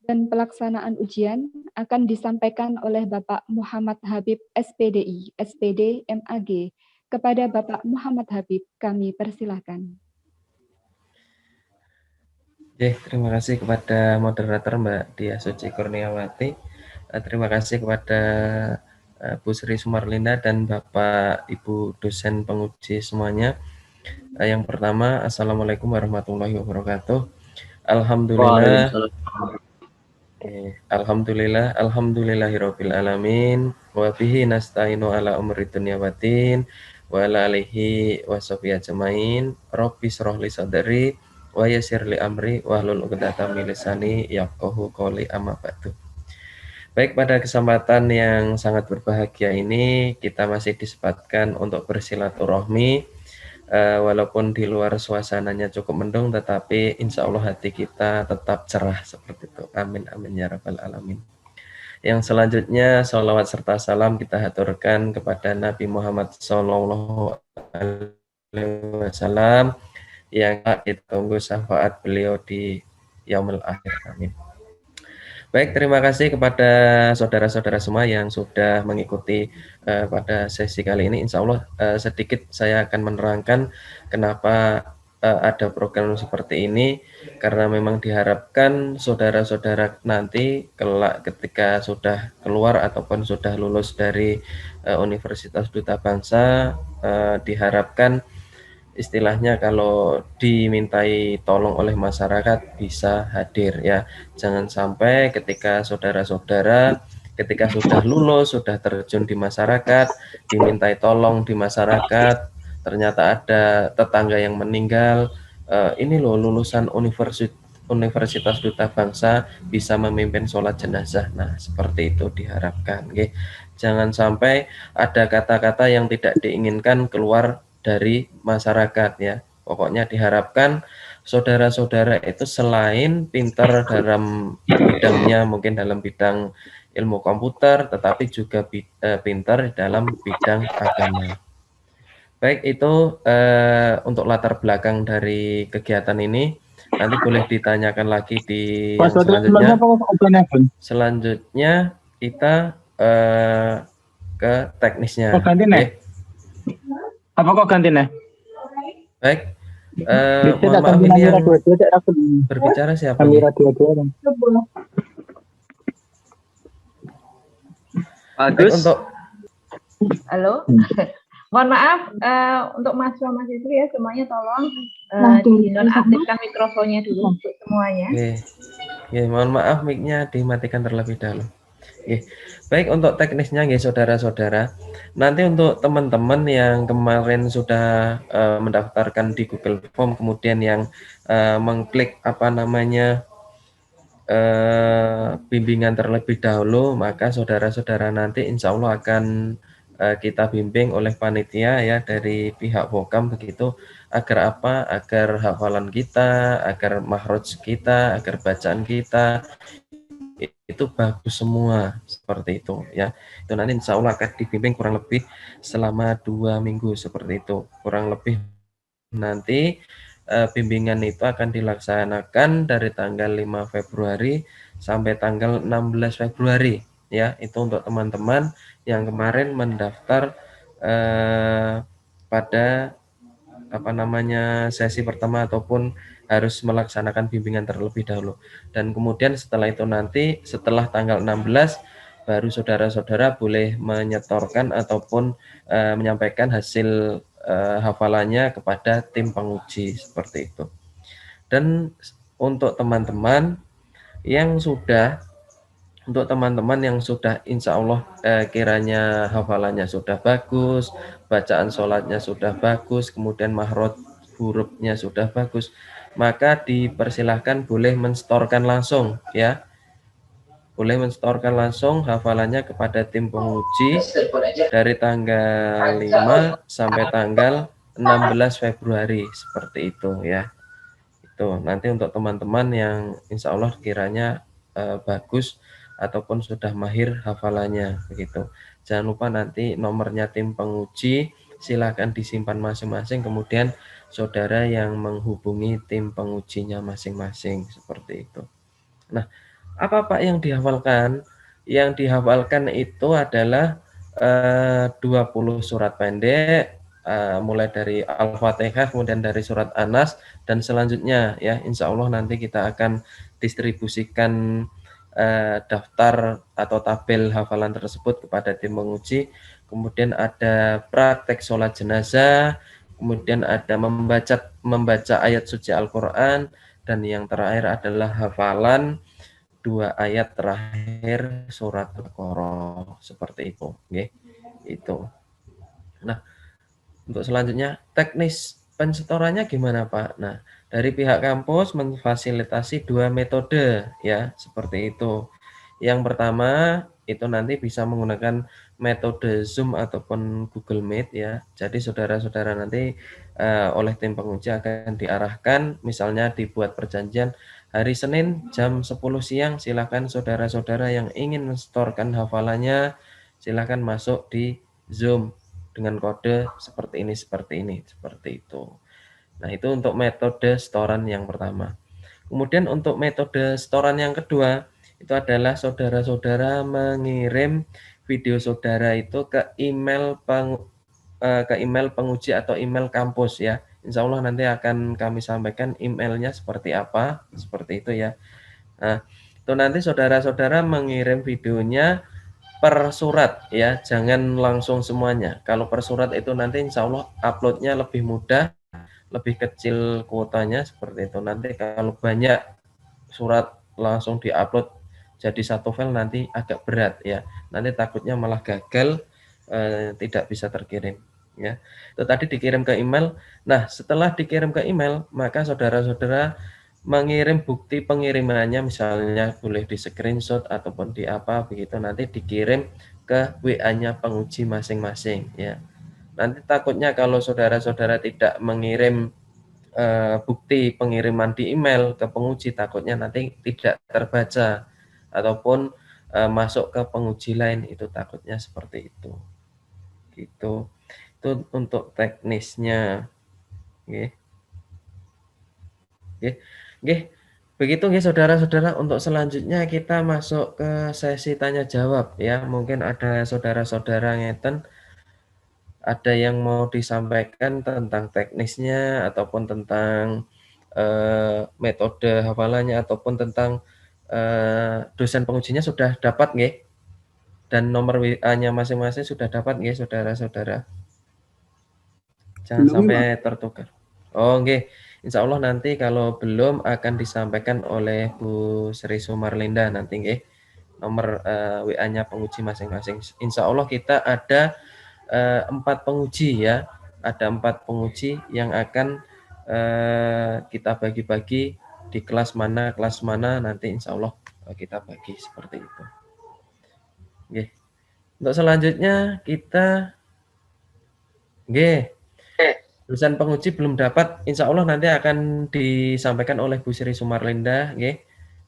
dan pelaksanaan ujian akan disampaikan oleh Bapak Muhammad Habib SPDI, SPD MAG. Kepada Bapak Muhammad Habib, kami persilahkan. Terima kasih kepada moderator Mbak Dia Suci Kurniawati. Terima kasih kepada Bu Sri Sumarlinda dan Bapak Ibu dosen penguji semuanya. Yang pertama, Assalamualaikum warahmatullahi wabarakatuh. Alhamdulillah. Alhamdulillahirabbil alamin wa bihi nasta'inu ala umri dunya waddin wa ala alihi washabihi ajmain. Rabbi shrah li sadri wa yassir li amri wahlul 'uqdatam min lisani yafqahu qawli, amma ba'du. Baik, pada kesempatan yang sangat berbahagia ini kita masih disempatkan untuk bersilaturahmi. Walaupun di luar suasananya cukup mendung, tetapi insya Allah hati kita tetap cerah seperti itu. Amin amin ya rabbal alamin. Yang selanjutnya sholawat serta salam kita haturkan kepada Nabi Muhammad Sallallahu Alaihi Wasallam yang ditunggu syafaat beliau di yaumil akhir. Amin. Baik, terima kasih kepada saudara-saudara semua yang sudah mengikuti pada sesi kali ini. Insya Allah sedikit saya akan menerangkan kenapa ada program seperti ini, karena memang diharapkan saudara-saudara nanti kelak ketika sudah keluar ataupun sudah lulus dari Universitas Duta Bangsa, diharapkan istilahnya kalau dimintai tolong oleh masyarakat bisa hadir ya. Jangan sampai ketika saudara-saudara ketika sudah lulus, sudah terjun di masyarakat, dimintai tolong di masyarakat, ternyata ada tetangga yang meninggal, ini loh lulusan Universitas Duta Bangsa bisa memimpin sholat jenazah. Nah, seperti itu diharapkan. Okay. Jangan sampai ada kata-kata yang tidak diinginkan keluar dari masyarakat ya. Pokoknya diharapkan saudara-saudara itu selain pintar dalam bidangnya, mungkin dalam bidang ilmu komputer, tetapi juga pintar dalam bidang agama. Baik, itu untuk latar belakang dari kegiatan ini. Nanti boleh ditanyakan lagi di yang selanjutnya. Selanjutnya kita ke teknisnya. Apa kok gantinya? Baik, mohon maaf ini yang berbicara siapa nih? Bagus. Untuk halo, mohon maaf untuk mahasiswa-mahasiswi ya semuanya tolong dinonaktifkan mikrofonnya dulu untuk semuanya. Mohon maaf mic-nya dimatikan terlebih dahulu. Baik, untuk teknisnya saudara-saudara, nanti untuk teman-teman yang kemarin sudah mendaftarkan di Google Form, kemudian yang mengklik bimbingan terlebih dahulu, maka saudara-saudara nanti insya Allah akan kita bimbing oleh panitia ya dari pihak Vokam begitu, agar apa? Agar hafalan kita, agar makhraj kita, agar bacaan kita itu bagus semua seperti itu ya. Itu nanti insya Allah akan dibimbing kurang lebih selama 2 minggu seperti itu. Kurang lebih nanti bimbingan itu akan dilaksanakan dari tanggal 5 Februari sampai tanggal 16 Februari ya. Itu untuk teman-teman yang kemarin mendaftar pada sesi pertama ataupun harus melaksanakan bimbingan terlebih dahulu. Dan kemudian setelah itu nanti setelah tanggal 16 baru saudara-saudara boleh menyetorkan ataupun menyampaikan hasil hafalannya kepada tim penguji seperti itu. Dan untuk teman-teman yang sudah insya Allah kiranya hafalannya sudah bagus, bacaan sholatnya sudah bagus, kemudian makhraj hurufnya sudah bagus, maka dipersilahkan boleh menstorkan langsung ya. Boleh menstorkan langsung hafalannya kepada tim penguji dari tanggal 5 sampai tanggal 16 Februari seperti itu ya. Itu nanti untuk teman-teman yang insya Allah kiranya bagus ataupun sudah mahir hafalannya begitu. Jangan lupa nanti nomornya tim penguji silakan disimpan masing-masing, kemudian saudara yang menghubungi tim pengujinya masing-masing seperti itu. Nah, Apa Pak yang dihafalkan? Yang dihafalkan itu adalah 20 surat pendek, mulai dari Al-Fatihah, kemudian dari surat Anas, dan selanjutnya ya, insya Allah nanti kita akan distribusikan daftar atau tabel hafalan tersebut kepada tim penguji. Kemudian ada praktek sholat jenazah, kemudian ada membaca ayat suci Al-Quran, dan yang terakhir adalah hafalan 2 ayat terakhir surat Al-Baqarah, seperti itu, nggih. Itu. Nah, untuk selanjutnya teknis pensetorannya gimana, Pak? Nah, dari pihak kampus memfasilitasi 2 metode ya, seperti itu. Yang pertama itu nanti bisa menggunakan metode Zoom ataupun Google Meet ya. Jadi saudara-saudara nanti oleh tim penguji akan diarahkan, misalnya dibuat perjanjian hari Senin jam 10 siang, silakan saudara-saudara yang ingin mensetorkan hafalannya silakan masuk di Zoom dengan kode seperti ini, seperti itu. Nah, itu untuk metode setoran yang pertama. Kemudian untuk metode setoran yang kedua, itu adalah saudara-saudara mengirim video saudara itu ke email penguji atau email kampus ya. Insya Allah nanti akan kami sampaikan emailnya seperti apa, seperti itu ya. Nah, itu nanti saudara-saudara mengirim videonya per surat ya, jangan langsung semuanya. Kalau per surat itu nanti insya Allah uploadnya lebih mudah, lebih kecil kuotanya seperti itu. Nanti kalau banyak surat langsung diupload jadi satu file nanti agak berat ya. Nanti takutnya malah gagal, tidak bisa terkirim ya. Itu tadi dikirim ke email. Nah, setelah dikirim ke email, maka saudara-saudara mengirim bukti pengirimannya, misalnya boleh di screenshot ataupun di apa begitu, nanti dikirim ke WA-nya penguji masing-masing ya. Nanti takutnya kalau saudara-saudara tidak mengirim bukti pengiriman di email ke penguji, takutnya nanti tidak terbaca ataupun masuk ke penguji lain, itu takutnya seperti itu. Gitu. Itu untuk teknisnya. Nggih. Nggih. Nggih. Begitu nggih saudara-saudara, untuk selanjutnya kita masuk ke sesi tanya jawab ya. Mungkin ada saudara-saudara ngeten ada yang mau disampaikan tentang teknisnya ataupun tentang metode hafalannya ataupun tentang dosen pengujinya sudah dapat nggih? Dan nomor WA-nya masing-masing sudah dapat nggih saudara-saudara? Jangan Belum, sampai tertukar. Oh nggih, insya Allah nanti kalau belum akan disampaikan oleh Bu Sri Sumarlinda nanti nggih nomor WA-nya penguji masing-masing. Insya Allah kita ada 4 penguji ya, ada 4 penguji yang akan kita bagi-bagi di kelas mana nanti insya Allah kita bagi seperti itu. Oke. Untuk selanjutnya kita dosen penguji belum dapat, insya Allah nanti akan disampaikan oleh Bu Sri Sumarlinda.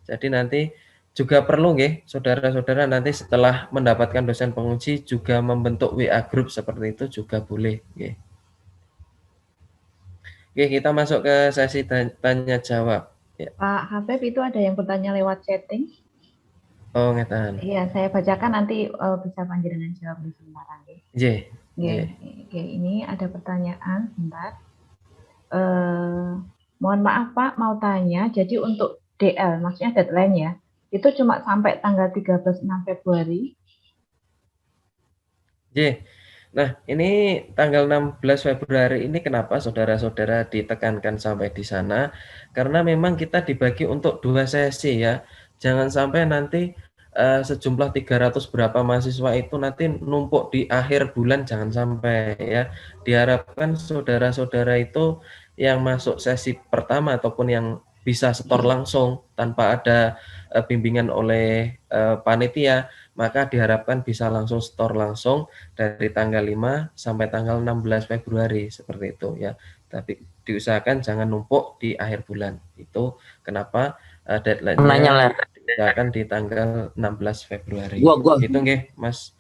Jadi nanti juga perlu saudara-saudara nanti setelah mendapatkan dosen penguji juga membentuk WA group seperti itu juga boleh. Oke, kita masuk ke sesi tanya jawab. Ya. Pak Habib, itu ada yang bertanya lewat chatting. Oh, ngeten. Iya, saya bacakan nanti bisa panjenengan jawab di sebentar. Ini ada pertanyaan, sebentar. Mohon maaf Pak, mau tanya, jadi untuk DL, maksudnya deadline ya, itu cuma sampai tanggal 13 Februari. Nah, ini tanggal 16 Februari ini kenapa saudara-saudara ditekankan sampai di sana? Karena memang kita dibagi untuk 2 sesi ya. Jangan sampai nanti sejumlah 300 berapa mahasiswa itu nanti numpuk di akhir bulan, jangan sampai ya. Diharapkan saudara-saudara itu yang masuk sesi pertama ataupun yang bisa setor langsung tanpa ada bimbingan oleh panitia, maka diharapkan bisa langsung setor langsung dari tanggal 5 sampai tanggal 16 Februari seperti itu ya. Tapi diusahakan jangan numpuk di akhir bulan. Itu kenapa deadline-nya diusahakan di tanggal 16 Februari. Itu nggih, Mas.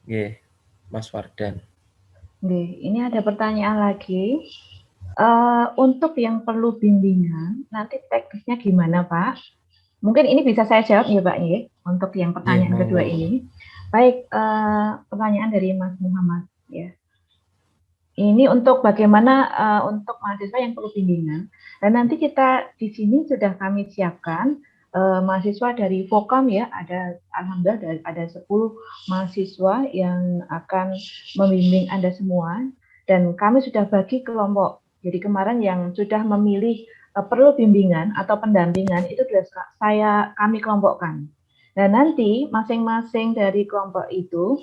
Nggih, Mas Fardan. Nggih, ini ada pertanyaan lagi. Untuk yang perlu bimbingan, nanti teknisnya gimana, Pak? Mungkin ini bisa saya jawab ya Pak ya, untuk yang pertanyaan kedua ini. Baik, pertanyaan dari Mas Muhammad ya. Ini untuk bagaimana untuk mahasiswa yang perlu bimbingan. Dan nanti kita di sini sudah kami siapkan mahasiswa dari Vokam ya, alhamdulillah ada 10 mahasiswa yang akan membimbing Anda semua, dan kami sudah bagi kelompok. Jadi kemarin yang sudah memilih perlu bimbingan atau pendampingan itu sudah kami kelompokkan. Dan nanti masing-masing dari kelompok itu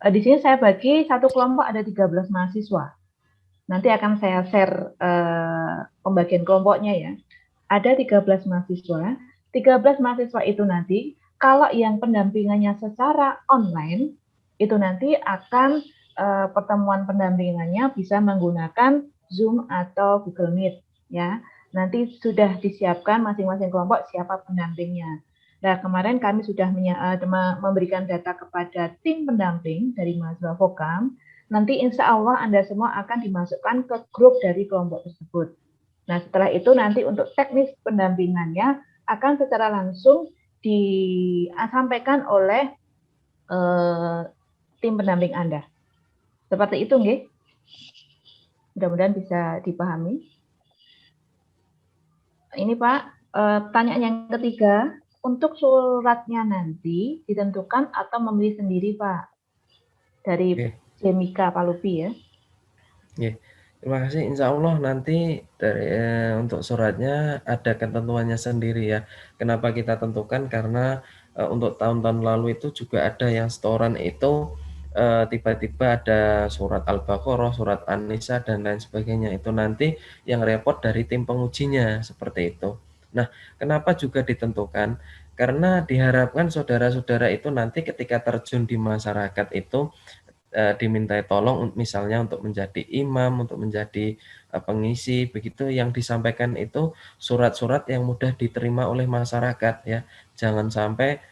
di sini saya bagi satu kelompok ada 13 mahasiswa. Nanti akan saya share pembagian kelompoknya ya. Ada 13 mahasiswa. 13 mahasiswa itu nanti kalau yang pendampingannya secara online itu nanti akan pertemuan pendampingannya bisa menggunakan Zoom atau Google Meet ya. Nanti sudah disiapkan masing-masing kelompok siapa pendampingnya. Nah, kemarin kami sudah memberikan data kepada tim pendamping dari mahasiswa Vokam. Nanti insya Allah Anda semua akan dimasukkan ke grup dari kelompok tersebut. Nah, setelah itu nanti untuk teknis pendampingannya akan secara langsung disampaikan oleh tim pendamping Anda. Seperti itu, nggih? Mudah-mudahan bisa dipahami. Ini Pak, pertanyaan yang ketiga, untuk suratnya nanti ditentukan atau memilih sendiri Pak? Dari Jemika Palupi ya. Terima kasih. Insya Allah nanti dari untuk suratnya ada ketentuannya sendiri ya. Kenapa kita tentukan? Karena untuk tahun-tahun lalu itu juga ada yang setoran itu tiba-tiba ada surat Al-Baqarah, surat An-Nisa dan lain sebagainya. Itu nanti yang repot dari tim pengujinya seperti itu. Nah, kenapa juga ditentukan? Karena diharapkan saudara-saudara itu nanti ketika terjun di masyarakat itu dimintai tolong misalnya untuk menjadi imam, untuk menjadi pengisi, begitu yang disampaikan itu surat-surat yang mudah diterima oleh masyarakat ya. Jangan sampai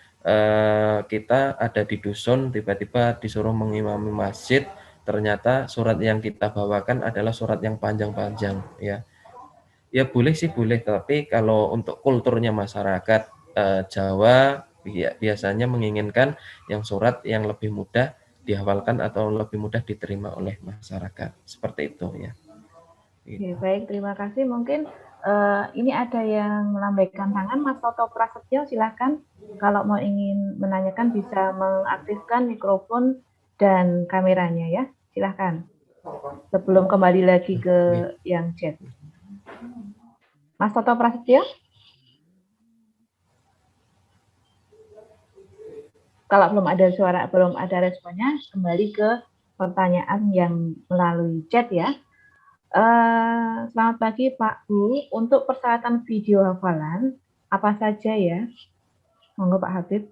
kita ada di dusun tiba-tiba disuruh mengimami masjid, ternyata surat yang kita bawakan adalah surat yang panjang-panjang ya. Ya boleh sih boleh, tapi kalau untuk kulturnya masyarakat Jawa biasanya menginginkan yang surat yang lebih mudah dihafalkan atau lebih mudah diterima oleh masyarakat. Seperti itu ya. Oke, baik, terima kasih. Mungkin ini ada yang melambaikan tangan, Mas Toto Prasetyo, silakan. Kalau mau ingin menanyakan bisa mengaktifkan mikrofon dan kameranya ya, silakan. Sebelum kembali lagi ke yang chat. Mas Toto Prasetyo? Kalau belum ada suara, belum ada responnya, kembali ke pertanyaan yang melalui chat ya. Selamat pagi Pak Bu, untuk persyaratan video hafalan apa saja ya? Monggo Pak Habib.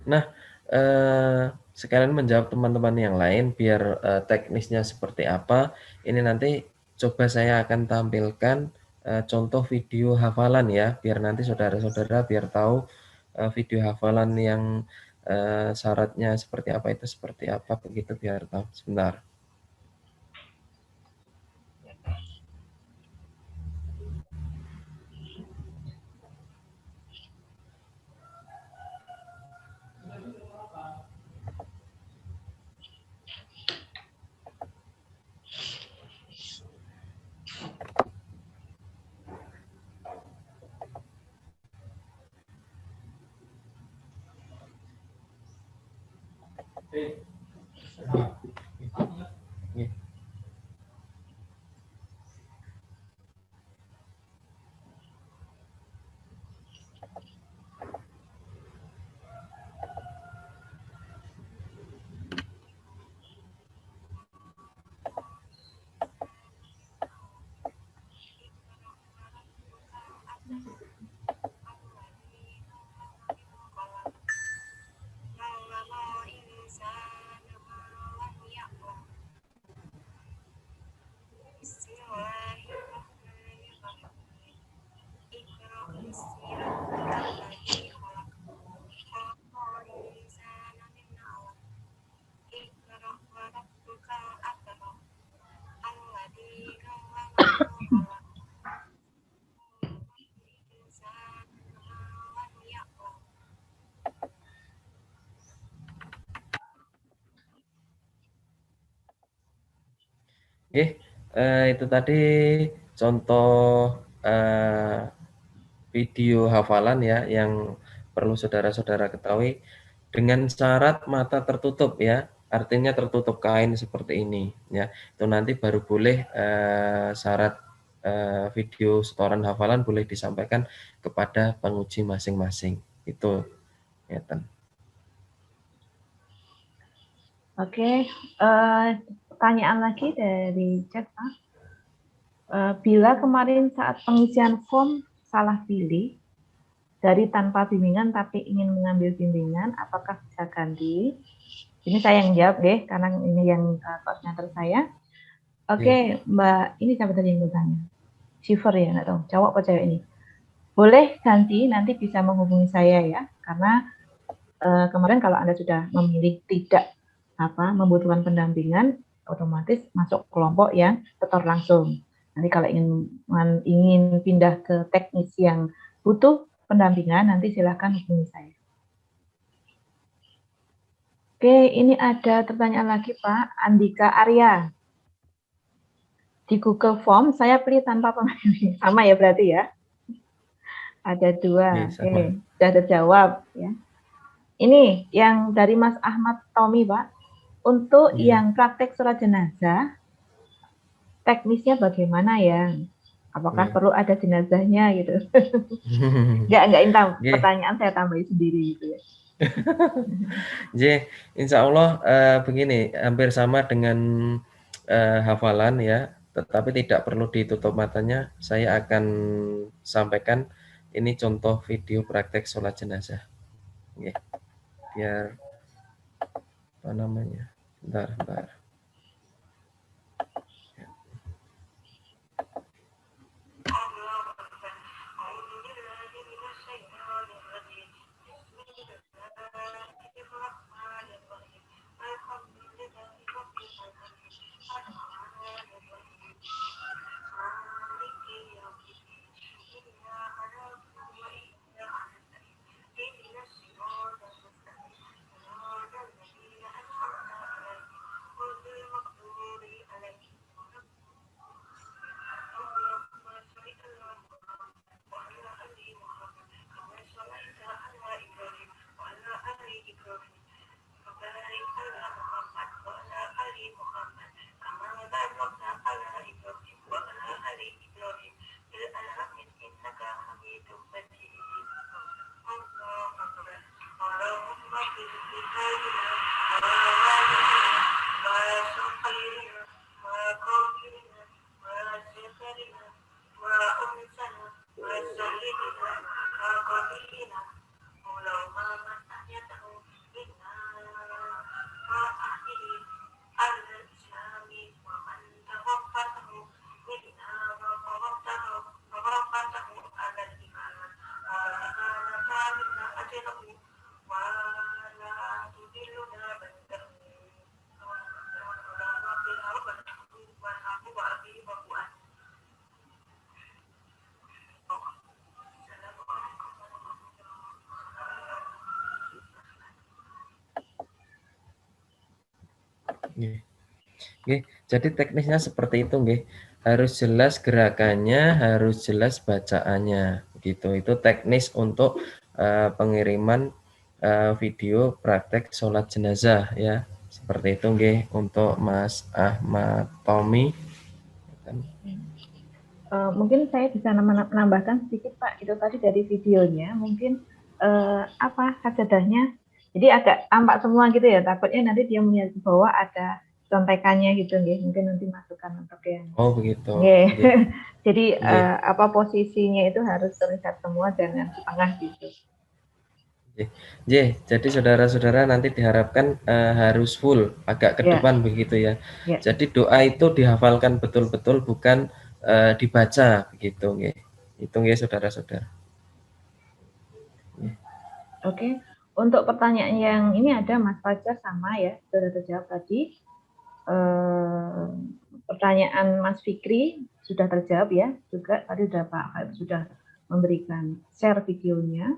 Nah, sekalian menjawab teman-teman yang lain biar teknisnya seperti apa, ini nanti coba saya akan tampilkan contoh video hafalan ya, biar nanti saudara-saudara biar tahu video hafalan yang syaratnya seperti apa itu seperti apa begitu biar tahu. Sebentar. Itu tadi contoh video hafalan ya yang perlu saudara-saudara ketahui dengan syarat mata tertutup ya, artinya tertutup kain seperti ini ya. Itu nanti baru boleh syarat video setoran hafalan boleh disampaikan kepada penguji masing-masing. Itu ya, Tan. Oke, pertanyaan lagi dari chat, Pak. Bila kemarin saat pengisian form salah pilih dari tanpa bimbingan tapi ingin mengambil bimbingan, apakah bisa ganti? Ini saya yang jawab deh, karena ini yang koordinator saya. Oke, Mbak, ini siapa tadi yang bertanya? Shiver ya, nggak tahu, cowok apa cewek ini? Boleh ganti, nanti bisa menghubungi saya ya, karena kemarin kalau Anda sudah memilih tidak membutuhkan pendampingan, otomatis masuk kelompok yang setor langsung. Nanti kalau ingin pindah ke teknis yang butuh pendampingan, nanti silakan hubungi saya. Oke, ini ada pertanyaan lagi Pak, Andika Arya. Di Google Form saya pilih tanpa pemilih, sama ya berarti ya? Ada 2, oke, sudah terjawab ya. Ini yang dari Mas Ahmad Tommy Pak. Untuk yang praktek sholat jenazah, teknisnya bagaimana ya? Apakah perlu ada jenazahnya gitu? Enggak intam, pertanyaan saya tambahin sendiri gitu ya. Insya Allah begini, hampir sama dengan hafalan ya, tetapi tidak perlu ditutup matanya. Saya akan sampaikan ini contoh video praktek sholat jenazah. Biar apa namanya? Bentar. Jadi teknisnya seperti itu, harus jelas gerakannya, harus jelas bacaannya, gitu. Itu teknis untuk pengiriman video praktek sholat jenazah ya, seperti itu, untuk Mas Ahmad Tommy. Mungkin saya bisa menambahkan sedikit Pak, itu tadi dari videonya, mungkin sajadahnya, jadi agak tampak semua gitu ya, takutnya nanti dia melihat di bawah ada contekannya gitu, mungkin nanti masukkan untuk yang. Oh begitu. Jadi posisinya itu harus terlihat semua, jangan setengah gitu. Jadi saudara-saudara nanti diharapkan harus full, agak ke depan begitu ya. Jadi doa itu dihafalkan betul-betul, bukan dibaca begitu, itu saudara-saudara. Oke, untuk pertanyaan yang ini ada Mas Fajar sama ya, sudah terjawab tadi. Pertanyaan Mas Fikri sudah terjawab ya, juga tadi sudah Pak Khaib sudah memberikan share videonya.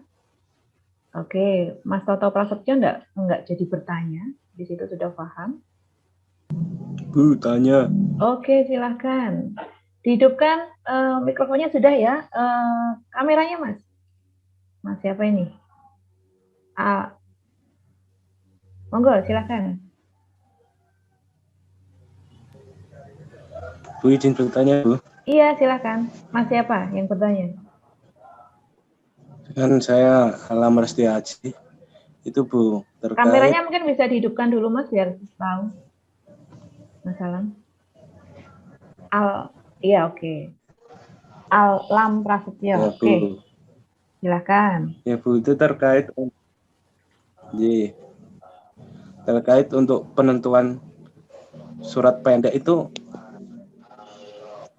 Oke, Mas Toto Prasetyo enggak jadi bertanya, di situ sudah paham. Bu, tanya. Oke, silahkan. Dihidupkan mikrofonnya sudah ya. Kameranya Mas. Mas siapa ini? Monggo, silahkan. Bu, izin bertanya, Bu. Iya, silahkan. Mas siapa yang bertanya? Kan saya Alam Resti Haji. Itu, Bu, terkait... Kameranya mungkin bisa dihidupkan dulu, Mas, biar tahu. Mas Alam. Iya, oke. Alam Prasetyo, Ya, Bu. oke. Silahkan. Ya, Bu, itu terkait... terkait untuk penentuan surat pendek itu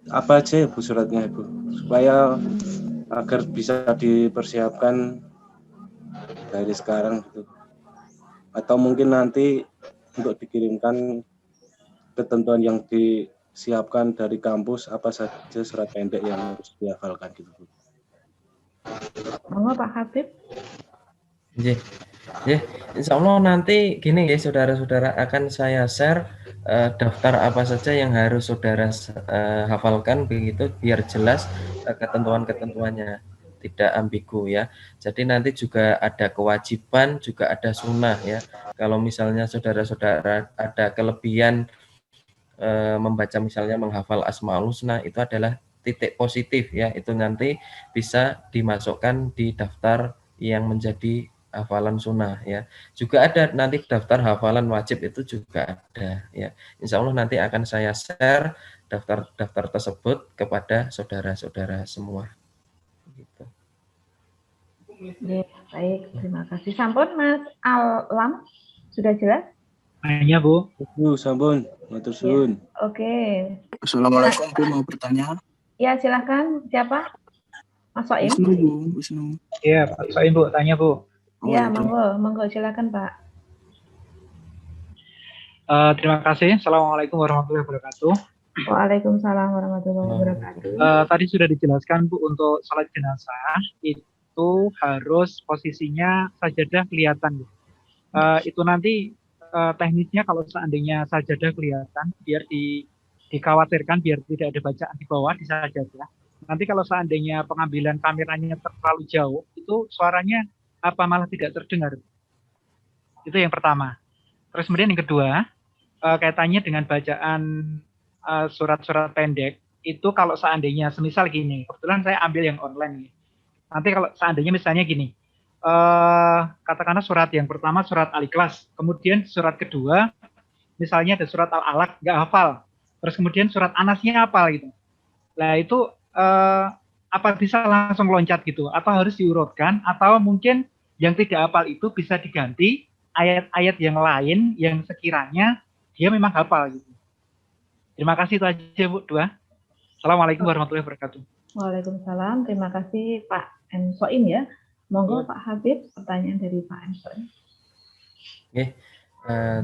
apa aja ya, Bu, suratnya, Bu? Supaya agar bisa dipersiapkan dari sekarang gitu. Atau mungkin nanti untuk dikirimkan ketentuan yang disiapkan dari kampus, apa saja surat pendek yang harus dihafalkan gitu, Bu. Monggo Pak Habib. Ya, insya Allah nanti gini ya saudara-saudara, akan saya share daftar apa saja yang harus saudara hafalkan begitu biar jelas ketentuan-ketentuannya, tidak ambigu ya. Jadi nanti juga ada kewajiban, juga ada sunnah ya. Kalau misalnya saudara-saudara ada kelebihan membaca misalnya menghafal Asmaul Husna, itu adalah titik positif ya, itu nanti bisa dimasukkan di daftar yang menjadi hafalan sunnah ya. Juga ada nanti daftar hafalan wajib, itu juga ada ya. Insya Allah nanti akan saya share daftar-daftar tersebut kepada saudara-saudara semua. Gitu. Ya, baik, terima kasih. Sampun Mas Alam, sudah jelas? Tanya, Bu. Bu, sampun, matur suwun. Oke. Assalamualaikum, Bu, mau bertanya. Ya, silakan. Siapa? Mas Soim? Wisnu, Bu. Wisnu. Iya, Pak Soim, Bu. Tanya, Bu. Iya, monggo, silakan, Pak. Terima kasih. Assalamualaikum warahmatullahi wabarakatuh. Waalaikumsalam warahmatullahi wabarakatuh. Tadi sudah dijelaskan, Bu, untuk salat jenazah itu harus posisinya sajadah kelihatan. Itu nanti teknisnya kalau seandainya sajadah kelihatan, biar dikhawatirkan biar tidak ada bacaan di bawah di sajadah. Nanti kalau seandainya pengambilan kameranya terlalu jauh, itu suaranya apa malah tidak terdengar. Itu yang pertama. Terus kemudian yang kedua, kaitannya dengan bacaan surat-surat pendek, itu kalau seandainya semisal gini, kebetulan saya ambil yang online. Nanti kalau seandainya misalnya gini, katakanlah surat yang pertama surat Al-Ikhlas, kemudian surat kedua, misalnya ada surat Al-Alaq, nggak hafal. Terus kemudian surat Anasnya hafal gitu. Nah itu apa bisa langsung loncat gitu? Atau harus diurutkan? Atau mungkin yang tidak hafal itu bisa diganti ayat-ayat yang lain yang sekiranya dia memang hafal gitu. Terima kasih, itu aja, Bu, dua. Assalamualaikum warahmatullahi wabarakatuh. Waalaikumsalam. Terima kasih Pak M. Soim ya. Monggo Pak Habib, pertanyaan dari Pak M. Soim. Oke,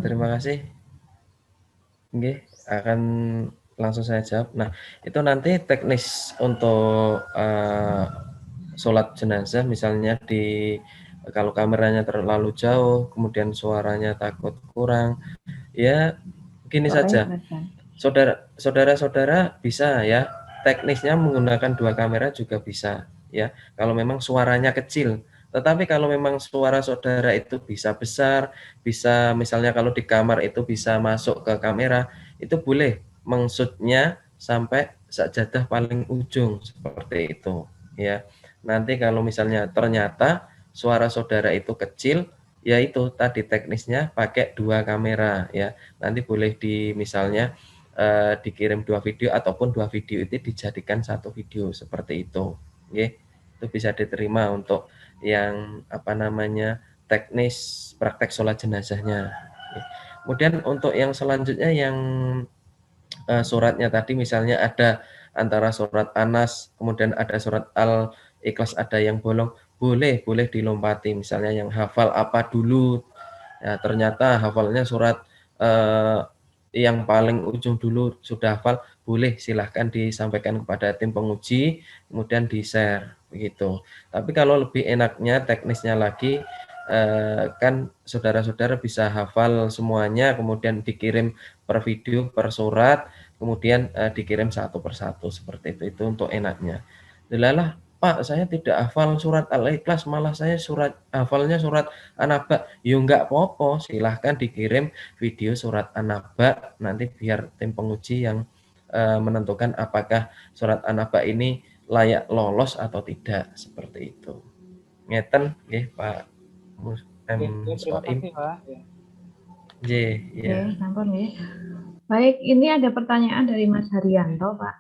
terima kasih. Oke, akan langsung saya jawab. Nah, itu nanti teknis untuk sholat jenazah, misalnya kalau kameranya terlalu jauh, kemudian suaranya takut kurang, ya gini saja. Saudara-saudara bisa ya, teknisnya menggunakan 2 kamera juga bisa ya, kalau memang suaranya kecil. Tetapi kalau memang suara saudara itu bisa besar, bisa misalnya kalau di kamar itu bisa masuk ke kamera, itu boleh mengsutnya sampai sajadah paling ujung seperti itu ya. Nanti kalau misalnya ternyata suara saudara itu kecil, ya itu tadi teknisnya pakai 2 kamera ya. Nanti boleh misalnya dikirim 2 video ataupun 2 video itu dijadikan 1 video seperti itu. Oke. Itu bisa diterima untuk yang teknis praktek sholat jenazahnya. Kemudian untuk yang selanjutnya yang suratnya tadi misalnya ada antara surat Anas kemudian ada surat Al-Ikhlas, ada yang bolong, boleh dilompati, misalnya yang hafal apa dulu ya, ternyata hafalnya surat yang paling ujung dulu sudah hafal, boleh silahkan disampaikan kepada tim penguji kemudian di-share begitu. Tapi kalau lebih enaknya teknisnya lagi kan saudara-saudara bisa hafal semuanya kemudian dikirim per video per surat, kemudian dikirim satu persatu seperti itu untuk enaknya. Delalah Pak, saya tidak hafal surat Al-Ikhlas, malah saya hafalnya surat An-Naba. Ya enggak apa-apa, silahkan dikirim video surat An-Naba, nanti biar tim penguji yang menentukan apakah surat An-Naba ini layak lolos atau tidak, seperti itu. Ngeten nggih Pak Terima Soim. kasih Pak. Ya. Oke, sampun nggih. Baik, ini ada pertanyaan dari Mas Haryanto, Pak.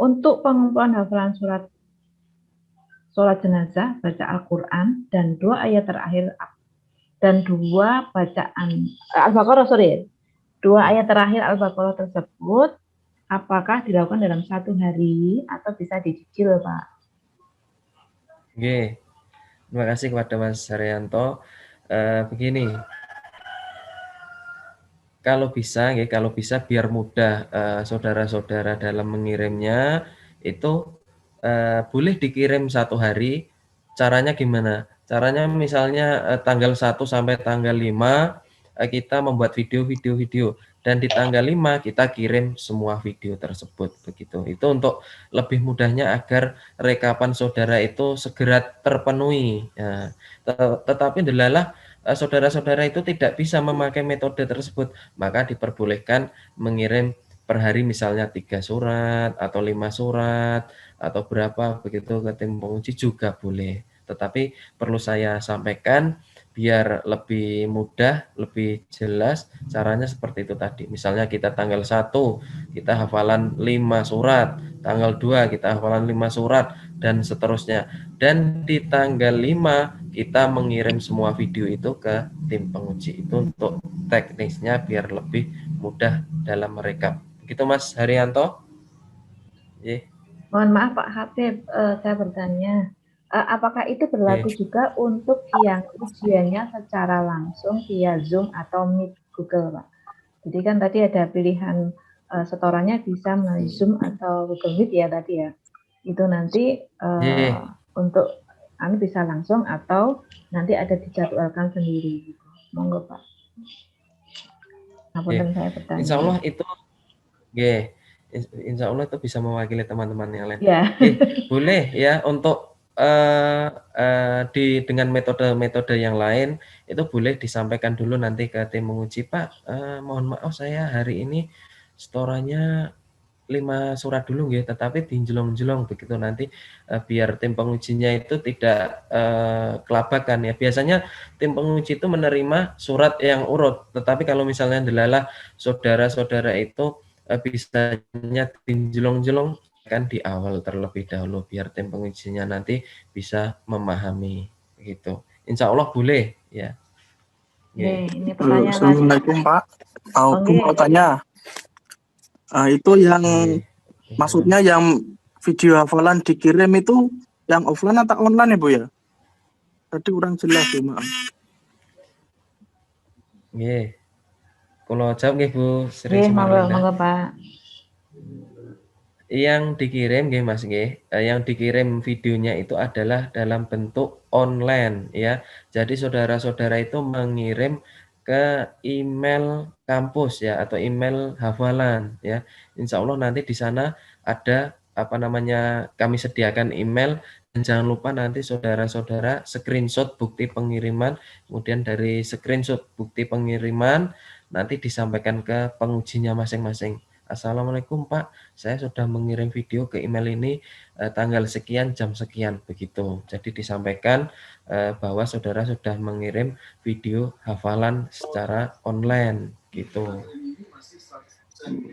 Untuk pengumpulan hafalan sholat jenazah, baca Al-Quran, dan 2 ayat terakhir, dan 2 bacaan Al-Baqarah, 2 ayat terakhir Al-Baqarah tersebut, apakah dilakukan dalam 1 hari atau bisa dicicil, Pak? Oke, terima kasih kepada Mas Haryanto. Begini, kalau bisa biar mudah saudara-saudara dalam mengirimnya itu boleh dikirim 1 hari. Caranya gimana? Caranya misalnya tanggal 1 sampai tanggal 5 kita membuat video dan di tanggal 5 kita kirim semua video tersebut begitu. Itu untuk lebih mudahnya agar rekapan saudara itu segera terpenuhi. Ya. Tetapi delalah saudara-saudara itu tidak bisa memakai metode tersebut, maka diperbolehkan mengirim per hari misalnya 3 surat atau 5 surat atau berapa begitu ke tim penguji juga boleh. Tetapi perlu saya sampaikan biar lebih mudah, lebih jelas caranya seperti itu tadi. Misalnya kita tanggal 1 kita hafalan 5 surat, tanggal 2 kita hafalan 5 surat dan seterusnya. Dan di tanggal 5 kita mengirim semua video itu ke tim penguji. Itu untuk teknisnya biar lebih mudah dalam merekap. Begitu Mas Haryanto? Yeah. Mohon maaf Pak Hatip, saya bertanya, apakah itu berlaku juga untuk yang ujiannya secara langsung via Zoom atau Meet Google, Pak? Jadi kan tadi ada pilihan setorannya bisa melalui Zoom atau Google Meet ya tadi ya. Itu nanti untuk bisa langsung atau nanti ada dijadwalkan sendiri. Gitu. Monggo Pak. Saya bertanya. Insya Allah itu, Insya Allah itu bisa mewakili teman-teman yang lain. Yeah. Boleh ya untuk dengan metode-metode yang lain itu boleh disampaikan dulu nanti ke tim menguji, Pak. Mohon maaf saya hari ini setorannya 5 surat dulu nggih, tetapi dinjelong-jelong begitu nanti biar tim pengujinya itu tidak kelabakan ya. Biasanya tim penguji itu menerima surat yang urut, tetapi kalau misalnya delalah saudara-saudara itu bisanya dinjelong-jelong kan di awal terlebih dahulu biar tim pengujinya nanti bisa memahami gitu. Insya Allah boleh ya. Ini pertanyaan Assalamualaikum Pak. Aku mau tanya. Itu yang maksudnya yang video hafalan dikirim itu yang offline atau online ya Bu ya? Tadi kurang jelas ya maaf. Nggih. Kula jawab nggih Bu Sri Monggo Pak. Yang dikirim nggih Mas nggih, yang dikirim videonya itu adalah dalam bentuk online ya. Jadi saudara-saudara itu mengirim ke email kampus ya atau email hafalan ya. Insya Allah nanti di sana ada kami sediakan email dan jangan lupa nanti saudara-saudara screenshot bukti pengiriman, kemudian dari screenshot bukti pengiriman nanti disampaikan ke pengujinya masing-masing. Assalamualaikum Pak, saya sudah mengirim video ke email ini tanggal sekian jam sekian begitu. Jadi disampaikan bahwa saudara sudah mengirim video hafalan secara online gitu.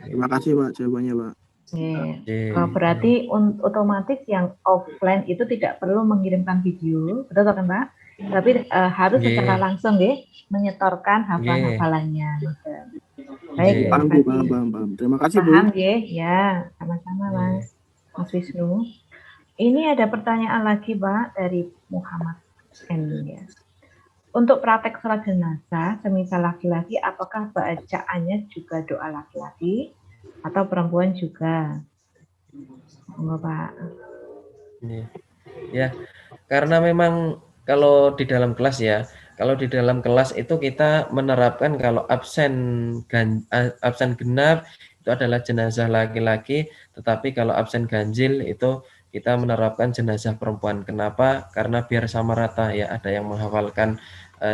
Terima kasih Pak jawabannya Pak. Berarti otomatis yang offline itu tidak perlu mengirimkan video, betul kan Pak? Tapi harus secara langsung menyetorkan hafalan-hafalannya. Baik, paham. Terima kasih Bu. Paham ya, sama-sama Mas Wisnu. Ini ada pertanyaan lagi Pak dari Muhammad N ya. Untuk praktek sholat jenazah, semisal laki-laki, apakah bacaannya juga doa laki-laki atau perempuan juga? Enggak Pak. Ya, karena memang kalau di dalam kelas ya, Kalau di dalam kelas itu kita menerapkan kalau absen genap itu adalah jenazah laki-laki, tetapi kalau absen ganjil itu kita menerapkan jenazah perempuan. Kenapa? Karena biar sama rata ya, ada yang menghafalkan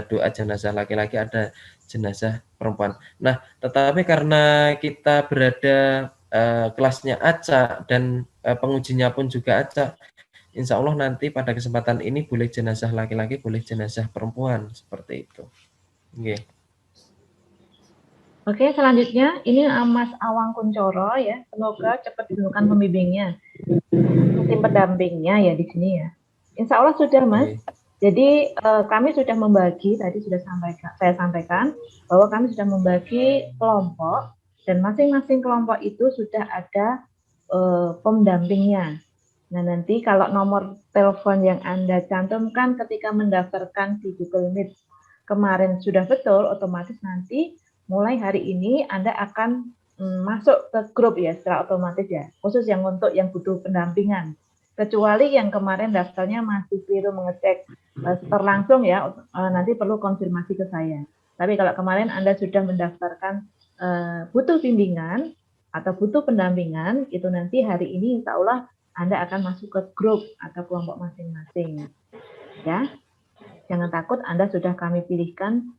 doa jenazah laki-laki, ada jenazah perempuan. Nah, tetapi karena kita berada kelasnya acak dan pengujinya pun juga acak, insya Allah nanti pada kesempatan ini boleh jenazah laki-laki, boleh jenazah perempuan, seperti itu. Okay. Oke, selanjutnya ini Mas Awang Kuncoro ya. Semoga cepat ditemukan pembimbingnya, tim pendampingnya ya di sini ya. Insya Allah sudah, Mas. Jadi kami sudah membagi, tadi sudah saya sampaikan bahwa kami sudah membagi kelompok dan masing-masing kelompok itu sudah ada pendampingnya. Nah, nanti kalau nomor telepon yang Anda cantumkan ketika mendaftarkan di Google Meet kemarin sudah betul, otomatis nanti mulai hari ini Anda akan masuk ke grup ya secara otomatis ya, khusus yang untuk yang butuh pendampingan. Kecuali yang kemarin daftarnya masih keliru mengecek langsung ya, nanti perlu konfirmasi ke saya. Tapi kalau kemarin Anda sudah mendaftarkan butuh bimbingan atau butuh pendampingan, itu nanti hari ini insya Allah Anda akan masuk ke grup atau kelompok masing-masing. Ya, jangan takut, Anda sudah kami pilihkan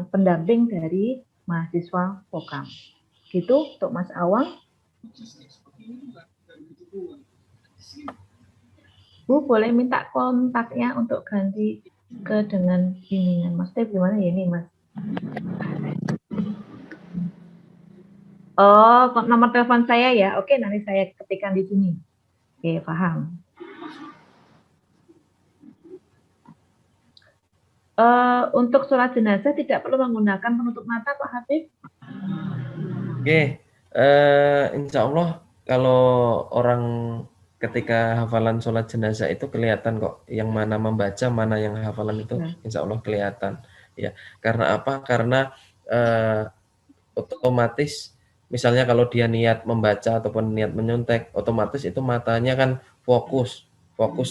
pendamping dari mahasiswa Vokam. Gitu untuk Mas Awang. Bu, boleh minta kontaknya untuk ganti ke dengan bimbingan. Maksudnya gimana ya ini, Mas? Oh, nomor telepon saya ya. Oke, nanti saya ketikkan di sini. Oke, paham. Untuk sholat jenazah tidak perlu menggunakan penutup mata, Pak Habib? Oke, insya Allah kalau orang ketika hafalan sholat jenazah itu kelihatan kok yang mana membaca, mana yang hafalan itu insya Allah kelihatan. Ya, karena apa? Karena otomatis misalnya kalau dia niat membaca ataupun niat menyontek, otomatis itu matanya kan fokus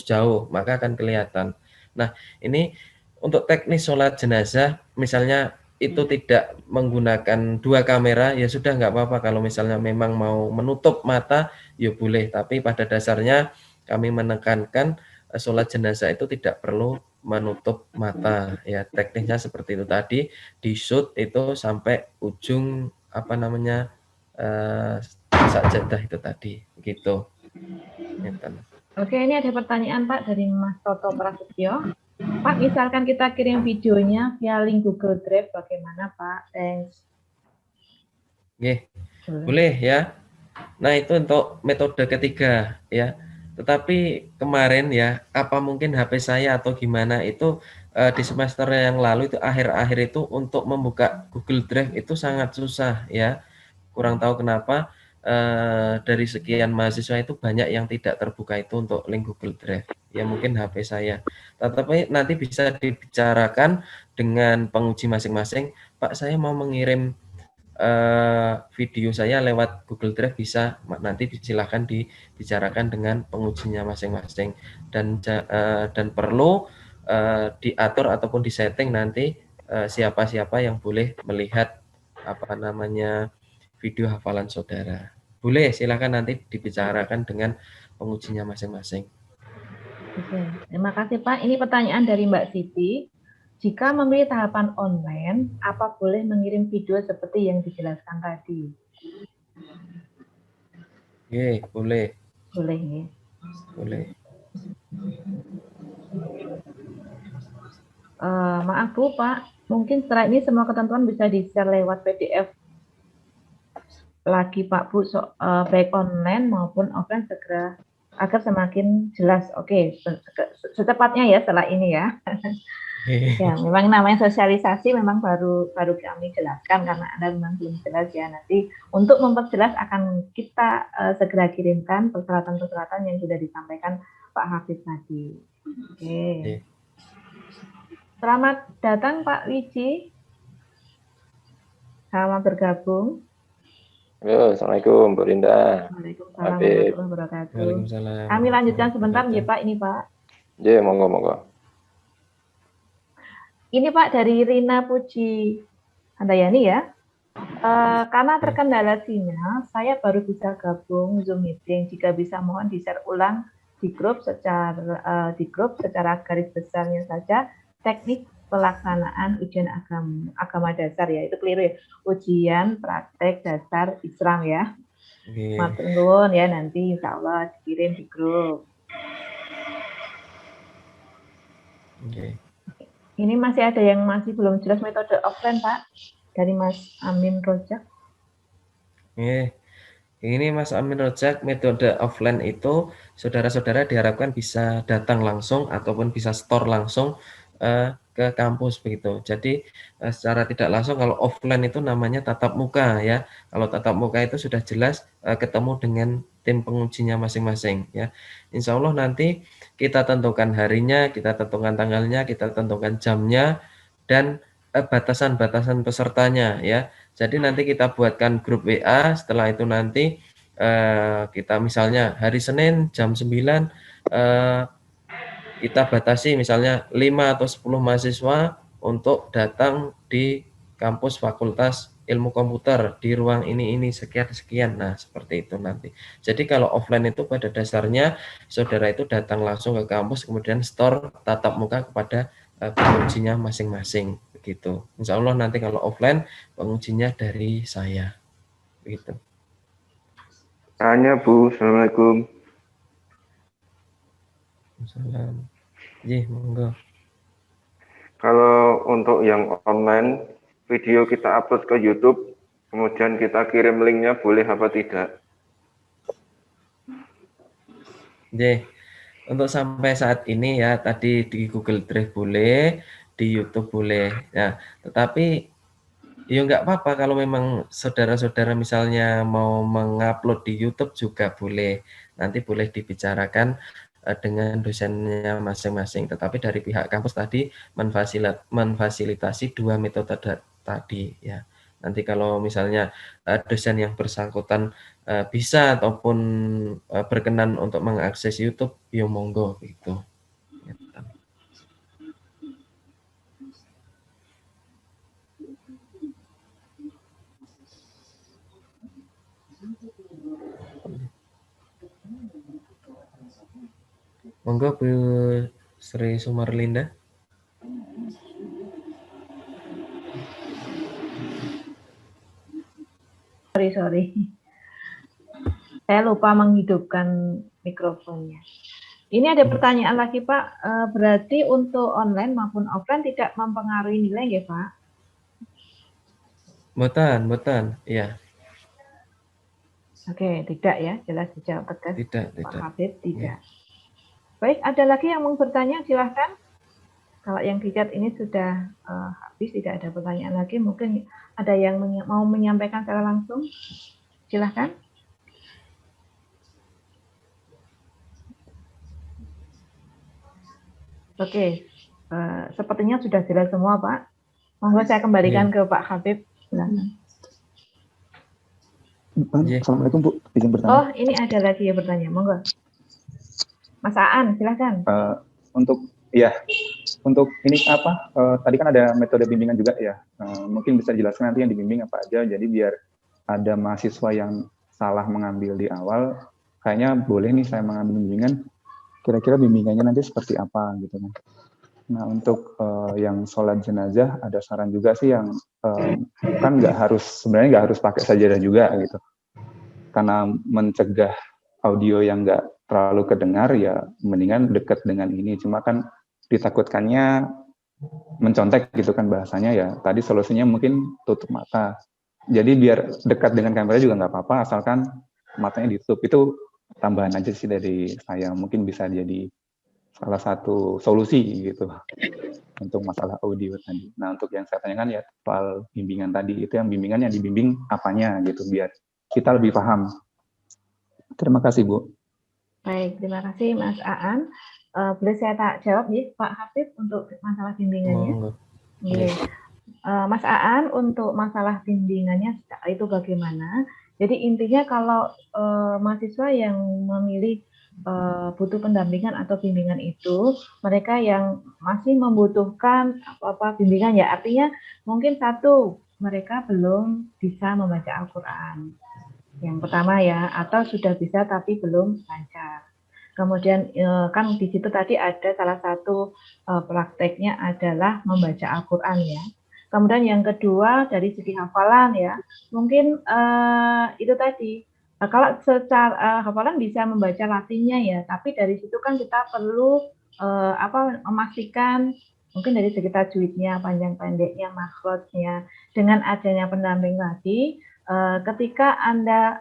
jauh, maka akan kelihatan. Nah, ini untuk teknis sholat jenazah, misalnya itu tidak menggunakan dua kamera, ya sudah nggak apa-apa. Kalau misalnya memang mau menutup mata, ya boleh. Tapi pada dasarnya kami menekankan sholat jenazah itu tidak perlu menutup mata. Ya, teknisnya seperti itu tadi, di shoot itu sampai ujung sajadah itu tadi, gitu. Oke, ini ada pertanyaan Pak dari Mas Toto Prasetyo. Pak, misalkan kita kirim videonya via link Google Drive, bagaimana Pak? Thanks. Oke, boleh ya. Nah, itu untuk metode ketiga ya. Tetapi kemarin ya, apa mungkin HP saya atau gimana itu di semester yang lalu itu akhir-akhir itu untuk membuka Google Drive itu sangat susah ya. Kurang tahu kenapa dari sekian mahasiswa itu banyak yang tidak terbuka itu untuk link Google Drive. Ya mungkin HP saya. Tetapi nanti bisa dibicarakan dengan penguji masing-masing. Pak, saya mau mengirim video saya lewat Google Drive, bisa, nanti silahkan dibicarakan dengan pengujinya masing-masing, dan perlu diatur ataupun disetting nanti siapa-siapa yang boleh melihat video hafalan saudara. Boleh, silahkan nanti dibicarakan dengan pengujinya masing-masing. Oke, terima kasih Pak. Ini pertanyaan dari Mbak Siti. Jika memilih tahapan online, apa boleh mengirim video seperti yang dijelaskan tadi? Oke, boleh. Boleh ya. Boleh. Maaf Bu, Pak. Mungkin setelah ini semua ketentuan bisa di-share lewat PDF lagi Pak Bu, baik online maupun offline segera agar semakin jelas. Oke, secepatnya ya setelah ini ya. Ya, memang namanya sosialisasi memang baru kami jelaskan karena Anda memang belum jelas ya. Nanti untuk memperjelas akan kita segera kirimkan persyaratan-persyaratan yang sudah disampaikan Pak Hafiz tadi. Oke. Selamat datang Pak Wiji. Selamat bergabung. Halo, Assalamualaikum Bu Rinda. Waalaikumsalam warahmatullahi wabarakatuh. Waalaikumsalam. Kami lanjutkan sebentar ya Pak, ini Pak. Ya, monggo. ini Pak dari Rina Puji Handayani ya. Karena terkendala sinyal, saya baru bisa gabung Zoom meeting. Jika bisa mohon di-share ulang di grup secara garis besarnya saja teknik pelaksanaan ujian agama dasar ya. Itu keliru ya. Ujian praktek dasar Islam ya. Matur nuwun ya, nanti insya Allah dikirim di grup. Ini masih ada yang masih belum jelas metode offline Pak, dari Mas Amin Rojak. Ini Mas Amin Rojak, metode offline itu saudara-saudara diharapkan bisa datang langsung ataupun bisa store langsung ke kampus begitu. Jadi secara tidak langsung, kalau offline itu namanya tatap muka ya. Kalau tatap muka itu sudah jelas ketemu dengan tim pengujinya masing-masing ya. Insya Allah nanti kita tentukan harinya, kita tentukan tanggalnya, kita tentukan jamnya, dan batasan-batasan pesertanya ya. Jadi nanti kita buatkan grup WA, setelah itu nanti kita misalnya hari Senin jam 9 kita batasi misalnya 5 atau 10 mahasiswa untuk datang di kampus Fakultas Ilmu Komputer di ruang ini sekian. Nah, seperti itu nanti. Jadi kalau offline itu pada dasarnya saudara itu datang langsung ke kampus, kemudian store tatap muka kepada pengujinya masing-masing begitu. Insya Allah nanti kalau offline pengujinya dari saya begitu. Tanya Bu, Assalamualaikum. Salam. Monggo. Kalau untuk yang online, video kita upload ke YouTube, kemudian kita kirim linknya, boleh apa tidak? Untuk sampai saat ini ya, tadi di Google Drive boleh, di YouTube boleh. Nah, tetapi ya nggak apa-apa kalau memang saudara-saudara misalnya mau mengupload di YouTube juga boleh. Nanti boleh dibicarakan dengan dosennya masing-masing. Tetapi dari pihak kampus tadi memfasilitasi dua metode tadi ya. Nanti kalau misalnya dosen yang bersangkutan bisa ataupun berkenan untuk mengakses YouTube, ya monggo gitu. Monggo Bu Sri Sumarlinda. Sorry. Saya lupa menghidupkan mikrofonnya. Ini ada pertanyaan lagi Pak, berarti untuk online maupun offline tidak mempengaruhi nilai ya Pak? Mboten, iya. Oke, tidak ya, jelas dijawab tegas. Tidak. Pak Habib tidak. Ya. Baik, ada lagi yang mau bertanya, silahkan. Kalau yang di chat ini sudah habis, tidak ada pertanyaan lagi, mungkin ada yang mau menyampaikan secara langsung, silahkan. Oke, sepertinya sudah jelas semua Pak. Monggo saya kembalikan ke Pak Habib. Silahkan. Assalamualaikum Bu, izin bertanya. Oh, ini ada lagi yang bertanya, monggo. Mas Aan, silahkan. Untuk ini apa? Tadi kan ada metode bimbingan juga ya. Mungkin bisa dijelaskan nanti yang dibimbing apa aja. Jadi biar ada mahasiswa yang salah mengambil di awal, kayaknya boleh nih saya mengambil bimbingan. Kira-kira bimbingannya nanti seperti apa gitu kan? Nah untuk yang sholat jenazah ada saran juga sih yang kan sebenarnya nggak harus pakai sajadah juga gitu. Karena mencegah audio yang nggak terlalu kedengar ya mendingan dekat dengan ini. Cuma kan ditakutkannya mencontek gitu kan bahasanya ya. Tadi solusinya mungkin tutup mata. Jadi biar dekat dengan kamera juga nggak apa-apa asalkan matanya ditutup. Itu tambahan aja sih dari saya. Mungkin bisa jadi salah satu solusi gitu untuk masalah audio tadi. Nah untuk yang saya tanyakan ya soal bimbingan tadi, itu yang bimbingan yang dibimbing apanya gitu biar kita lebih paham. Terima kasih Bu. Baik, terima kasih Mas Aan. Boleh saya jawab nih Pak Habib untuk masalah bimbingannya? Mas Aan untuk masalah bimbingannya itu bagaimana? Jadi intinya kalau mahasiswa yang memilih butuh pendampingan atau bimbingan itu mereka yang masih membutuhkan bimbingan ya, artinya mungkin satu, mereka belum bisa membaca Al-Quran yang pertama ya, atau sudah bisa tapi belum lancar. Kemudian kan di situ tadi ada salah satu prakteknya adalah membaca Al-Quran ya. Kemudian yang kedua dari segi hafalan ya, mungkin itu tadi. Kalau secara hafalan bisa membaca latinnya ya, tapi dari situ kan kita perlu memastikan mungkin dari segi tajwidnya, panjang pendeknya, makhrajnya. Dengan adanya pendamping tadi, ketika Anda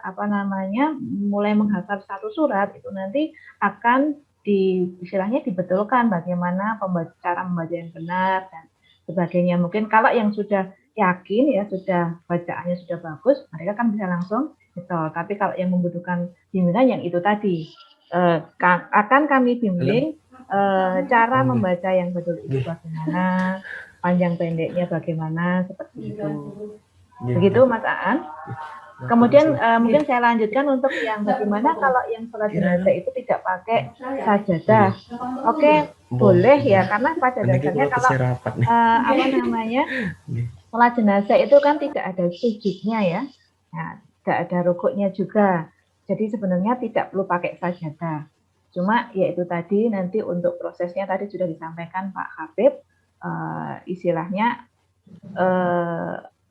mulai menghafal satu surat itu nanti akan istilahnya dibetulkan bagaimana cara membaca yang benar dan sebagainya. Mungkin kalau yang sudah yakin ya, sudah bacaannya sudah bagus, mereka kan bisa langsung betul. Tapi kalau yang membutuhkan bimbingan yang itu tadi, akan kami bimbing cara membaca yang betul itu bagaimana, panjang pendeknya bagaimana, seperti itu. Begitu Mas Aan. Kemudian mungkin saya lanjutkan untuk yang bagaimana kalau yang sholat jenazah itu tidak pakai sajadah. Oke, boleh ya, karena pada dasarnya kalau sholat jenazah itu kan tidak ada sujudnya ya. Nah, tidak ada rukuknya juga. Jadi sebenarnya tidak perlu pakai sajadah. Cuma yaitu tadi nanti untuk prosesnya tadi sudah disampaikan Pak Habib, istilahnya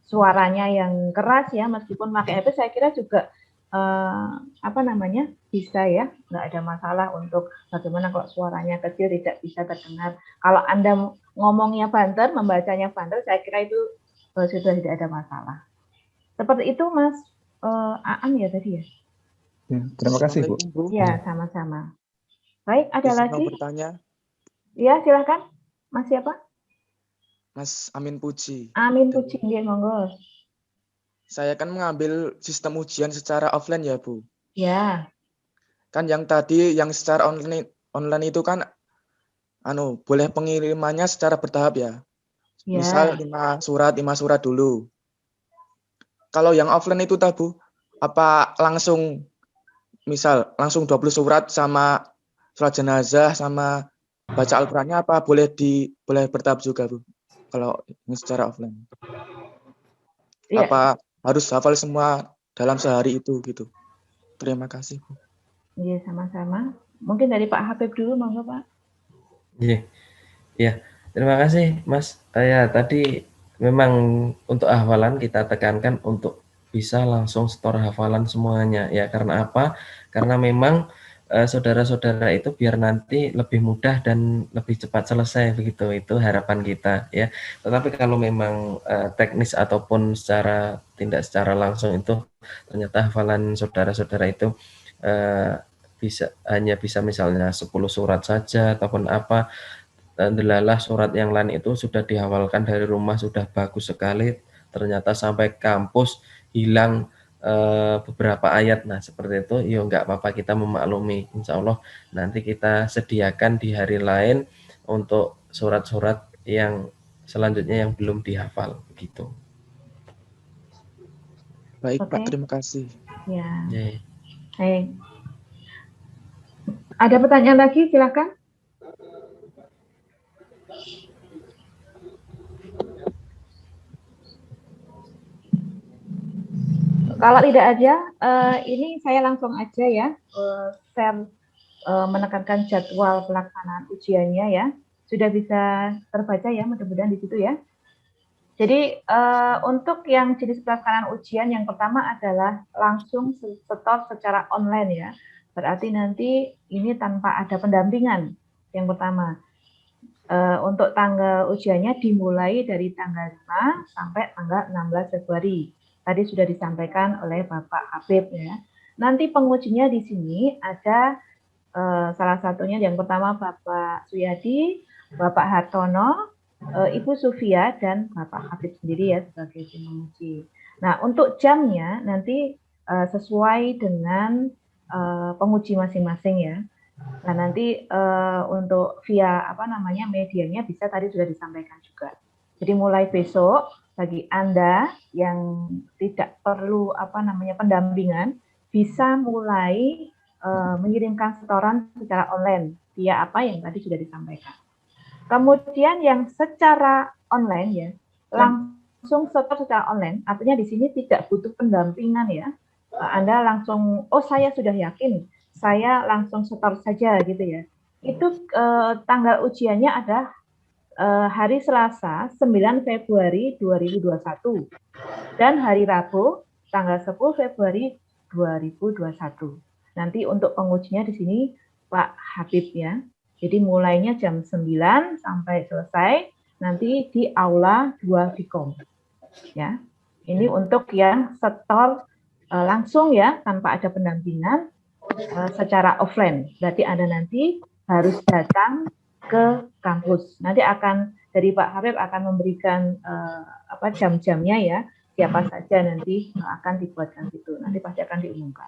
suaranya yang keras ya, meskipun pakai headset saya kira juga bisa ya, nggak ada masalah untuk bagaimana kalau suaranya kecil tidak bisa terdengar. Kalau Anda ngomongnya banter, membacanya banter, saya kira itu sudah tidak ada masalah. Seperti itu Mas Aan ya tadi ya. Ya, terima kasih Bu. Ya, sama-sama. Baik, ada lagi? Mau bertanya? Ya, silakan. Mas siapa? Mas Amin Puji. Amin Puji, monggo. Saya kan mengambil sistem ujian secara offline ya, Bu. Ya. Kan yang tadi yang secara online itu kan boleh pengirimannya secara bertahap ya. Misal 5 surat dulu. Kalau yang offline itu Bu, apa langsung 20 surat sama surat jenazah sama baca Al-Qur'annya, apa boleh bertahap juga, Bu? Kalau ini secara offline. Ya. Apa harus hafal semua dalam sehari itu gitu? Terima kasih, Bu. Iya, sama-sama. Mungkin dari Pak Habib dulu, monggo, Pak. Iya. Terima kasih, Mas. Ya, tadi memang untuk hafalan kita tekankan untuk bisa langsung store hafalan semuanya ya. Karena apa? Karena memang saudara-saudara itu biar nanti lebih mudah dan lebih cepat selesai begitu, itu harapan kita ya. Tetapi kalau memang teknis ataupun tidak secara langsung itu ternyata hafalan saudara-saudara itu hanya bisa misalnya 10 surat saja ataupun apa, delalah surat yang lain itu sudah dihafalkan dari rumah sudah bagus sekali, ternyata sampai kampus hilang beberapa ayat. Nah seperti itu ya nggak apa-apa, kita memaklumi. Insya Allah nanti kita sediakan di hari lain untuk surat-surat yang selanjutnya yang belum dihafal begitu. Baik Pak, terima kasih. Ya. Baik. Ada pertanyaan lagi, silakan. Kalau tidak ada, ini saya langsung aja ya share menekankan jadwal pelaksanaan ujiannya ya. Sudah bisa terbaca ya, mudah-mudahan di situ ya. Jadi untuk yang jenis pelaksanaan ujian yang pertama adalah langsung setor secara online ya. Berarti nanti ini tanpa ada pendampingan yang pertama. Untuk tanggal ujiannya dimulai dari tanggal 5 sampai tanggal 16 Februari. Tadi sudah disampaikan oleh Bapak Habib ya. Nanti pengujinya di sini ada salah satunya yang pertama Bapak Suyadi, Bapak Hartono, Ibu Sufia, dan Bapak Habib sendiri ya sebagai tim penguji. Nah untuk jamnya nanti sesuai dengan penguji masing-masing ya. Nah nanti untuk via medianya bisa tadi sudah disampaikan juga. Jadi mulai besok bagi Anda yang tidak perlu pendampingan bisa mulai mengirimkan setoran secara online via apa yang tadi sudah disampaikan. Kemudian yang secara online ya, langsung setor secara online, artinya di sini tidak butuh pendampingan ya. Anda langsung, oh saya sudah yakin, saya langsung setor saja gitu ya. Itu tanggal ujiannya ada hari Selasa 9 Februari 2021 dan hari Rabu tanggal 10 Februari 2021. Nanti untuk pengujinya di sini Pak Habib ya. Jadi mulainya jam 9 sampai selesai nanti di aula 2 Vkom. Ya. Ini untuk yang setor langsung ya tanpa ada pendampingan secara offline. Berarti Anda nanti harus datang ke kampus. Nanti akan dari Pak Habib akan memberikan jam-jamnya ya. Siapa saja nanti akan dibuatkan situ. Nanti pasti akan diumumkan.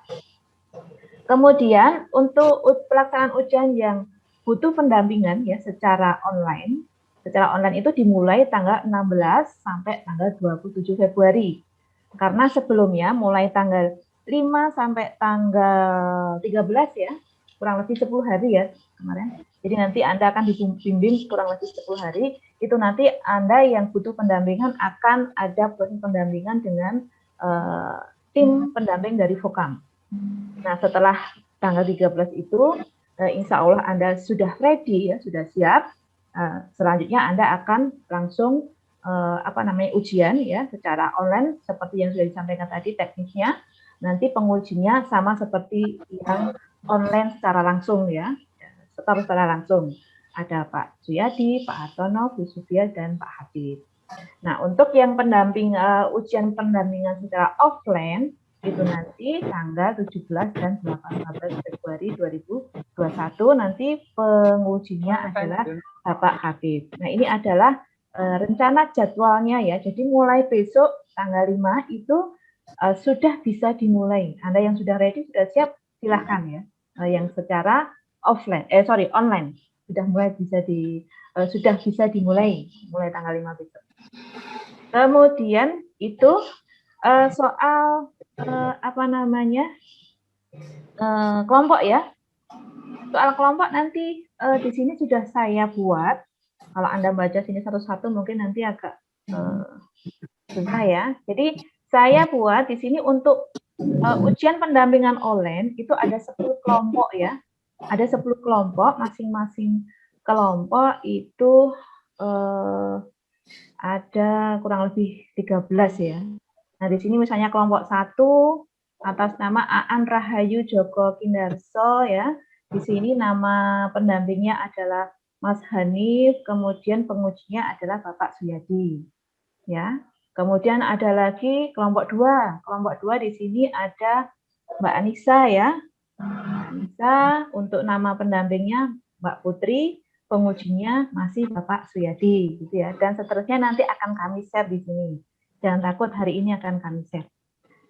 Kemudian untuk pelaksanaan ujian yang butuh pendampingan ya secara online. Secara online itu dimulai tanggal 16 sampai tanggal 27 Februari. Karena sebelumnya mulai tanggal 5 sampai tanggal 13 ya, kurang lebih 10 hari ya kemarin. Jadi nanti Anda akan dibimbing kurang lebih 10 hari. Itu nanti Anda yang butuh pendampingan akan ada proses pendampingan dengan tim pendamping dari Vokam. Nah setelah tanggal 13 itu, insya Allah Anda sudah ready ya, sudah siap. Selanjutnya Anda akan langsung ujian ya secara online seperti yang sudah disampaikan tadi teknisnya. Nanti pengujinya sama seperti yang online secara langsung ya, secara langsung. Ada Pak Suyadi, Pak Hartono, Bu Sufia, dan Pak Habib. Nah untuk yang pendamping ujian pendampingan secara offline itu nanti tanggal 17 dan 18 Februari 2021 nanti pengujinya adalah Bapak Habib. Nah ini adalah rencana jadwalnya ya. Jadi mulai besok tanggal 5 itu sudah bisa dimulai. Anda yang sudah ready sudah siap silahkan ya. Yang secara online sudah bisa dimulai mulai tanggal 5 besok. Kemudian itu soal kelompok ya. Soal kelompok nanti di sini sudah saya buat. Kalau Anda baca sini satu-satu mungkin nanti agak susah ya. Jadi saya buat di sini untuk ujian pendampingan online itu ada 10 kelompok ya. Ada 10 kelompok, masing-masing kelompok itu ada kurang lebih 13 ya. Nah, di sini misalnya kelompok 1 atas nama Aan Rahayu Joko Kindarso ya. Di sini nama pendampingnya adalah Mas Hanif, kemudian pengujinya adalah Bapak Suyadi. Ya. Kemudian ada lagi kelompok 2. Kelompok 2 di sini ada Mbak Anissa ya. Mbak Anissa untuk nama pendampingnya Mbak Putri, pengujinya masih Bapak Suyadi gitu ya. Dan seterusnya nanti akan kami share di sini. Jangan takut, hari ini akan kami share.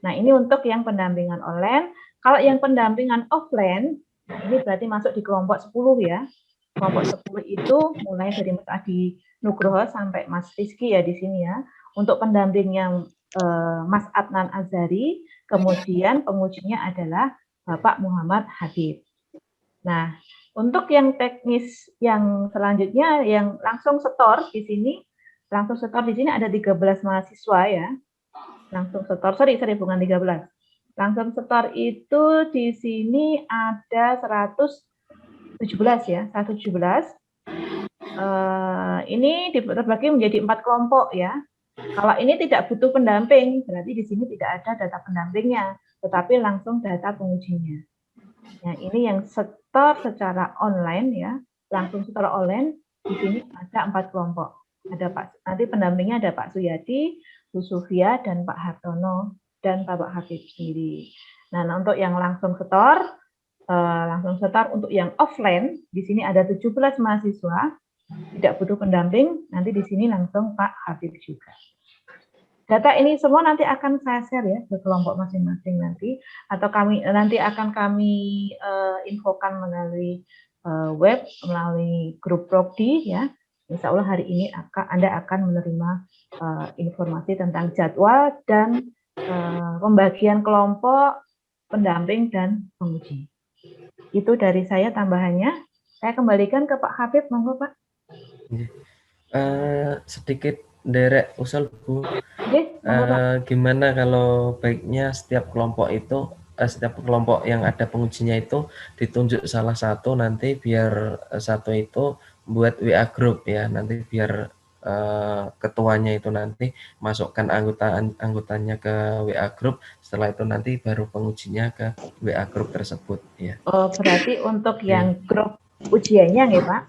Nah, ini untuk yang pendampingan online. Kalau yang pendampingan offline, ini berarti masuk di kelompok 10 ya. Kelompok 10 itu mulai dari Mas Adi Nugroho sampai Mas Rizky ya di sini ya. Untuk pendampingnya Mas Adnan Azhari, kemudian pengujinya adalah Bapak Muhammad Habib. Nah, untuk yang teknis yang selanjutnya yang langsung setor di sini, ada 13 mahasiswa ya. Langsung setor, bukan 13. Langsung setor itu di sini ada 117 ya, 117. Ini terbagi menjadi 4 kelompok ya. Kalau ini tidak butuh pendamping, berarti di sini tidak ada data pendampingnya, tetapi langsung data pengujinya. Nah, ini yang setor secara online ya, langsung setor online. Di sini ada 4 kelompok. Ada nanti pendampingnya ada Pak Suyadi, Bu Sufia, dan Pak Hartono, dan Bapak Habib sendiri. Nah, untuk yang langsung setor untuk yang offline, di sini ada 17 mahasiswa, tidak butuh pendamping, nanti di sini langsung Pak Habib juga. Data ini semua nanti akan saya share ya ke kelompok masing-masing nanti, atau nanti akan kami infokan melalui web, melalui grup Prodi ya. Insya Allah hari ini Anda akan menerima informasi tentang jadwal dan pembagian kelompok, pendamping, dan penguji. Itu dari saya tambahannya. Saya kembalikan ke Pak Habib, monggo Pak. Sedikit derek usul Bu. Monggo, Pak. Gimana kalau baiknya setiap kelompok itu, setiap kelompok yang ada pengujinya itu ditunjuk salah satu, nanti biar satu itu buat WA group ya, nanti biar ketuanya itu nanti masukkan anggotanya ke WA group, setelah itu nanti baru pengujinya ke WA group tersebut ya. Oh, berarti untuk yang grup ujiannya nggih Pak?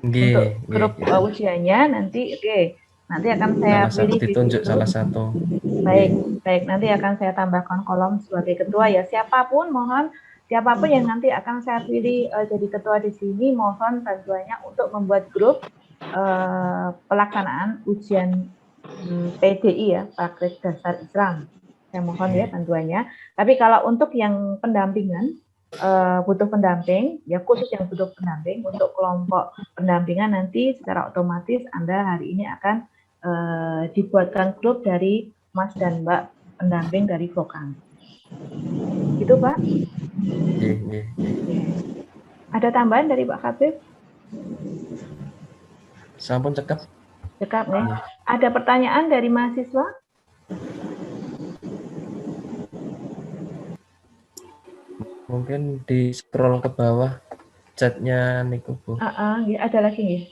Untuk grup ujiannya nanti nanti akan saya pilih ditunjuk salah satu. Baik, nanti akan saya tambahkan kolom sebagai ketua ya. Siapapun yang nanti akan saya pilih jadi ketua di sini, mohon bantuannya untuk membuat grup pelaksanaan ujian PDI ya, Praktik Dasar Islam. Saya mohon ya bantuannya. Tapi kalau untuk yang pendampingan, butuh pendamping, ya khusus yang butuh pendamping, untuk kelompok pendampingan nanti secara otomatis Anda hari ini akan dibuatkan grup dari Mas dan Mbak pendamping dari Vokang. Gitu Pak? Ada tambahan dari Pak Habib? Sampun cekap. Cekap nih. Ada pertanyaan dari mahasiswa? Mungkin di scroll ke bawah chatnya niku Bu. Ada lagi nih.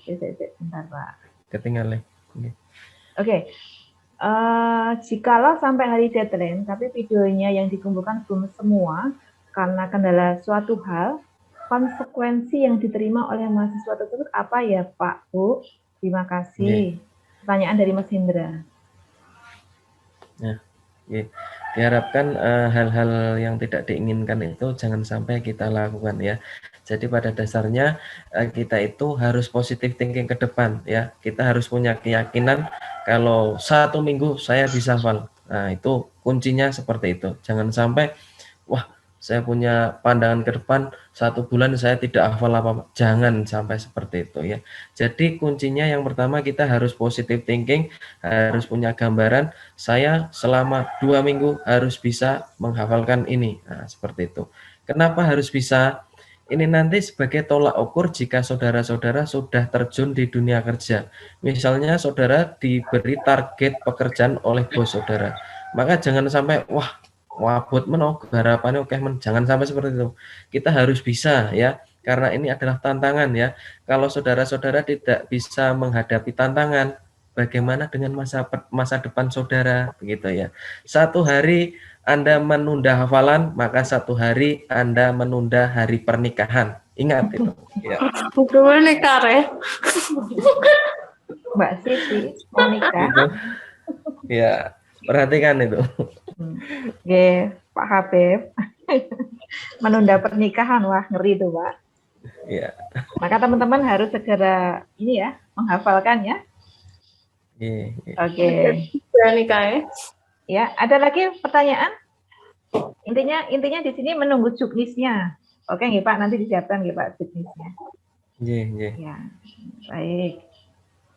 Bentar Pak. Ketinggalan. Oke. Jikalau sampai hari deadline, tapi videonya yang dikumpulkan belum semua karena kendala suatu hal, konsekuensi yang diterima oleh mahasiswa tersebut apa ya Pak, Bu? Terima kasih. Pertanyaan dari Mas Hendra. Diharapkan hal-hal yang tidak diinginkan itu jangan sampai kita lakukan ya. Jadi pada dasarnya kita itu harus positive thinking ke depan ya. Kita harus punya keyakinan kalau 1 minggu saya bisa hafal. Nah itu kuncinya seperti itu. Jangan sampai wah saya punya pandangan ke depan 1 bulan saya tidak hafal apa-apa. Jangan sampai seperti itu ya. Jadi kuncinya yang pertama kita harus positive thinking, harus punya gambaran saya selama 2 minggu harus bisa menghafalkan ini. Nah, seperti itu. Kenapa harus bisa? Ini nanti sebagai tolak ukur jika saudara-saudara sudah terjun di dunia kerja. Misalnya saudara diberi target pekerjaan oleh bos saudara. Maka jangan sampai wabut harapannya jangan sampai seperti itu. Kita harus bisa ya, karena ini adalah tantangan ya. Kalau saudara-saudara tidak bisa menghadapi tantangan, bagaimana dengan masa depan saudara begitu ya. 1 hari Anda menunda hafalan, maka 1 hari Anda menunda hari pernikahan. Ingat itu ya. Betul nikah ya. Mbak Siti mau nikah. Itu. Ya, perhatikan itu. Pak Habib. Menunda pernikahan, wah ngeri tuh Pak. Iya. Maka teman-teman harus segera ini ya, menghafalkan ya. Oke. Nikah ya. Ya, ada lagi pertanyaan? Intinya di sini menunggu juknisnya. Oke nggih Pak, nanti disiapkan nggih Pak juknisnya. Ya, baik.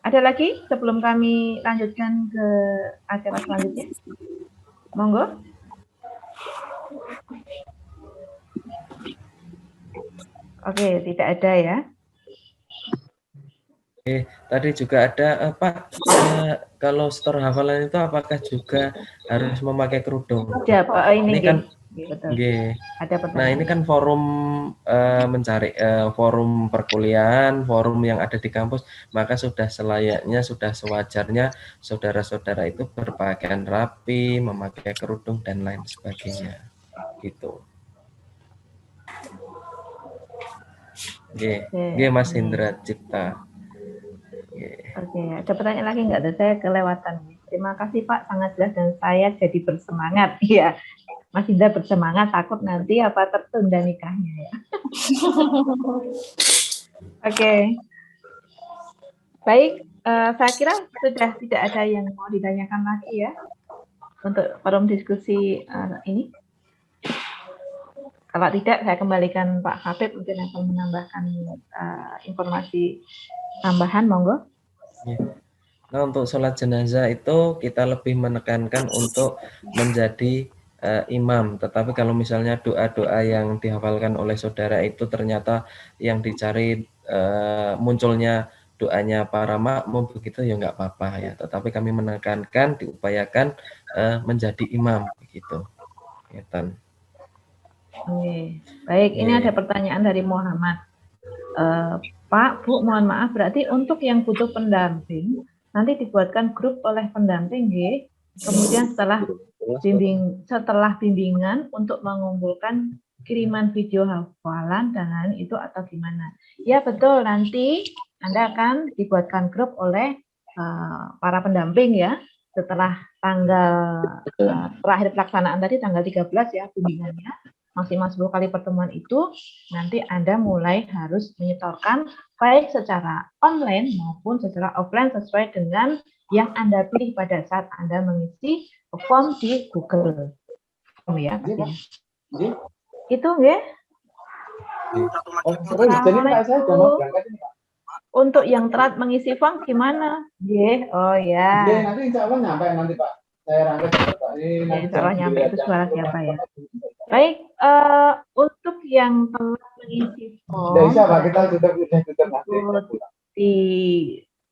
Ada lagi sebelum kami lanjutkan ke acara selanjutnya? Monggo. Oke, tidak ada ya. Tadi juga ada Pak, kalau store hafalan itu apakah juga harus memakai kerudung? Ya, Pak, ini kan betul. Ada pertanyaan. Nah, ini kan forum mencari forum perkuliahan, forum yang ada di kampus, maka sudah selayaknya, sudah sewajarnya saudara-saudara itu berpakaian rapi, memakai kerudung dan lain sebagainya. Gitu. Mas Indra Cipta. Oke, ada pertanyaan lagi nggak? Saya kelewatan. Terima kasih Pak, sangat jelas dan saya jadi bersemangat. Iya, Mas Indra bersemangat, takut nanti apa tertunda nikahnya ya. Oke. Baik, saya kira sudah tidak ada yang mau ditanyakan lagi ya untuk forum diskusi ini. Kalau tidak, saya kembalikan Pak Habib mungkin akan menambahkan informasi tambahan, monggo. Nah, untuk sholat jenazah itu kita lebih menekankan untuk menjadi imam. Tetapi kalau misalnya doa-doa yang dihafalkan oleh saudara itu ternyata yang dicari munculnya doanya para makmum begitu, ya nggak apa-apa ya. Tetapi kami menekankan diupayakan menjadi imam begitu. Oke. Baik, ini ada pertanyaan dari Muhammad. Pak, Bu, mohon maaf, berarti untuk yang butuh pendamping nanti dibuatkan grup oleh pendamping, nggih. Kemudian setelah bimbingan untuk mengumpulkan kiriman video hafalan dan lain itu atau gimana? Ya betul, nanti Anda akan dibuatkan grup oleh para pendamping ya. Setelah tanggal terakhir pelaksanaan tadi tanggal 13 ya bimbingannya, maksimal 10 kali pertemuan itu nanti Anda mulai harus menyetorkan baik secara online maupun secara offline sesuai dengan yang Anda pilih pada saat Anda mengisi form di Google Form ya. Itu ya. Untuk yang telat mengisi form gimana? Oh ya. Nanti insya Allah nyampe nanti Pak. Saya rangkai Pak. Ya, insya Allah nyampe itu suara siapa ya? Baik, untuk yang telat mengisi form. Bisa Pak, kita sudah di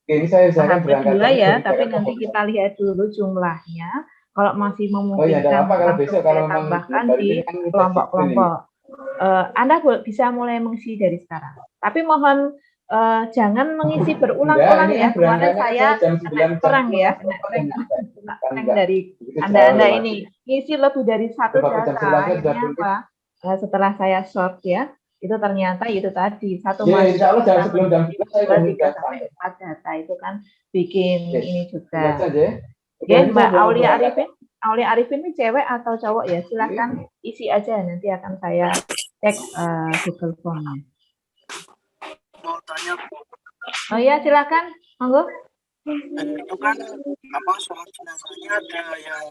tahap kedua ya, tapi nanti kita lihat dulu jumlahnya. Kalau masih memungkinkan, kalau tambahkan di kelompok-kelompok. Anda bisa mulai mengisi dari sekarang. Tapi mohon jangan mengisi berulang-ulang ya. Kemarin saya kurang ya, dari Anda ini ngisi lebih dari satu data. Akhirnya apa? Setelah saya short ya, itu ternyata itu tadi satu mahasiswa sebelum jam 3 sampai 4 data itu kan bikin ini juga. Oke, Mbak Aulia Arifin ini cewek atau cowok ya? Silahkan isi aja, nanti akan saya cek Google Form-nya. Mau tanya, Oh iya, silakan, monggo. itu kan apa soal jenazahnya ada yang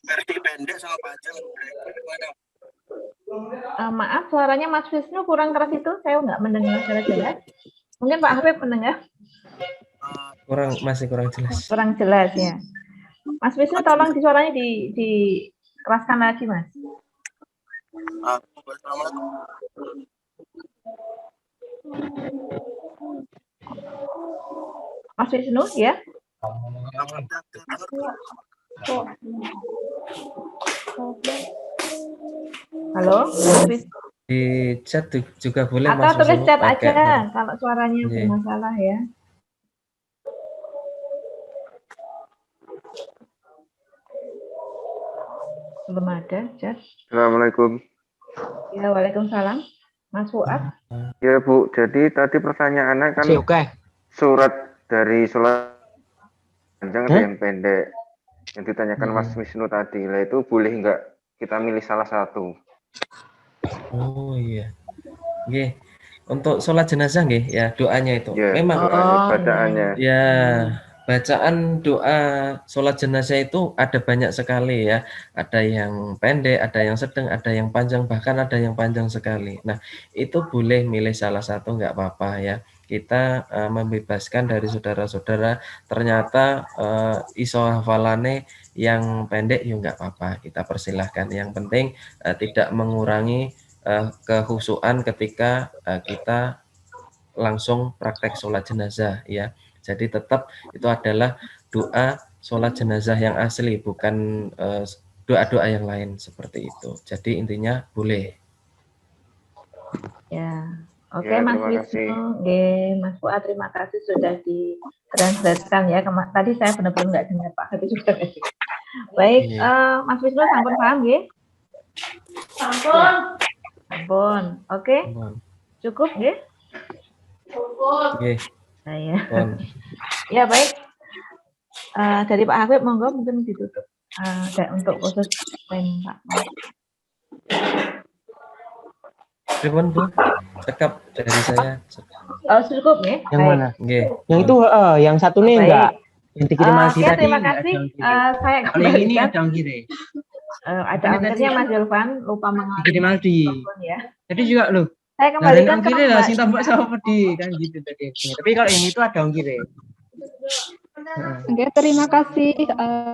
versi pendek sama panjang. Maaf, suaranya Mas Wisnu kurang keras itu, saya nggak mendengar secara jelas. Mungkin Pak Habib mendengar? Masih kurang jelas. Kurang jelas ya. Mas Wisnu tolong suaranya dikeraskan lagi, Mas. Mas Wisnu ya? Halo, Mas Wisnu. Di chat juga boleh. Atau Mas tulis Wisnu, chat aja kalau suaranya bermasalah ya. Belum ada chat. Assalamualaikum. Ya, waalaikumsalam. Mas Fuad. Ya Bu, jadi tadi pertanyaannya kan surat dari sholat panjang ada yang pendek. Yang ditanyakan Mas Wisnu tadi, lah itu boleh nggak kita milih salah satu? Oh iya. Nggih. Untuk sholat jenazah nggih ya doanya itu. Ya, memang bacaannya. Ya, bacaan doa sholat jenazah itu ada banyak sekali ya. Ada yang pendek, ada yang sedang, ada yang panjang, bahkan ada yang panjang sekali. Nah, itu boleh milih salah satu, nggak apa-apa ya. Kita membebaskan dari saudara-saudara ternyata iso hafalane yang pendek ya nggak apa-apa, kita persilahkan. Yang penting tidak mengurangi kehusuan ketika kita langsung praktek sholat jenazah ya. Jadi tetap itu adalah doa sholat jenazah yang asli, bukan doa-doa yang lain seperti itu. Jadi intinya boleh. Ya, oke Mas Wisnu, Mas Fuad, terima kasih sudah ditranslatekan ya. Tadi saya benar-benar nggak dengar Pak Habib juga. Baik, Mas Wisnu sampun paham ya? Sampun, oke. Cukup ya? Cukup. Saya. Ya baik. Dari Pak Habib monggo mungkin ditutup untuk khusus Pak. Terima Bu, cekap dari saya. Cukup ya. Yang mana? Yang itu yang satu nih enggak. Yang dikirim Aldi tadi. Terima kasih. Saya kalau yang ini ada ongkir. Ada ongkirnya Mas Julvan, lupa mengalami. Dikirim Aldi. Ya. Jadi juga loh. Saya kembalikan ke ongkirnya lah, sing tambah sama pedih kan gitu tadi. Tapi kalau yang itu ada ongkir. Oke, terima kasih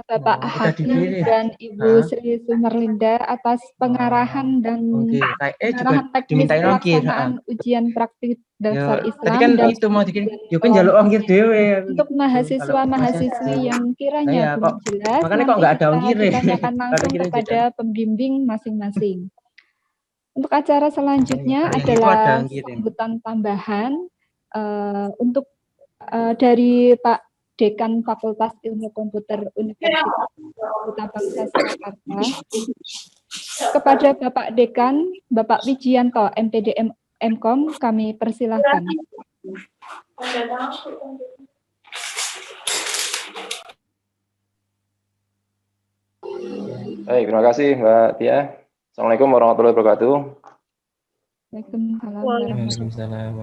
Bapak Habib dan Ibu Sri Sumerlinda atas pengarahan dan pengarahan teknis dimintain ongkir. pelaksanaan ujian praktik dasar Tadi Islam kan dan itu mau dikirim, ujian kan jaluk ongkir dewe. untuk mahasiswa-mahasiswi yang kiranya Iya, belum jelas, makanya kok nanti nggak ada kita ongkir. ditanyakan langsung kepada pembimbing masing-masing. Untuk acara selanjutnya adalah sambutan tambahan untuk dari Pak Dekan Fakultas Ilmu Komputer Universitas Kota Bangsa Surakarta. Kepada Bapak Dekan, Bapak Wijianto, MPD MKOM, kami persilahkan. Baik, terima kasih Mbak Tia. Assalamualaikum warahmatullahi wabarakatuh.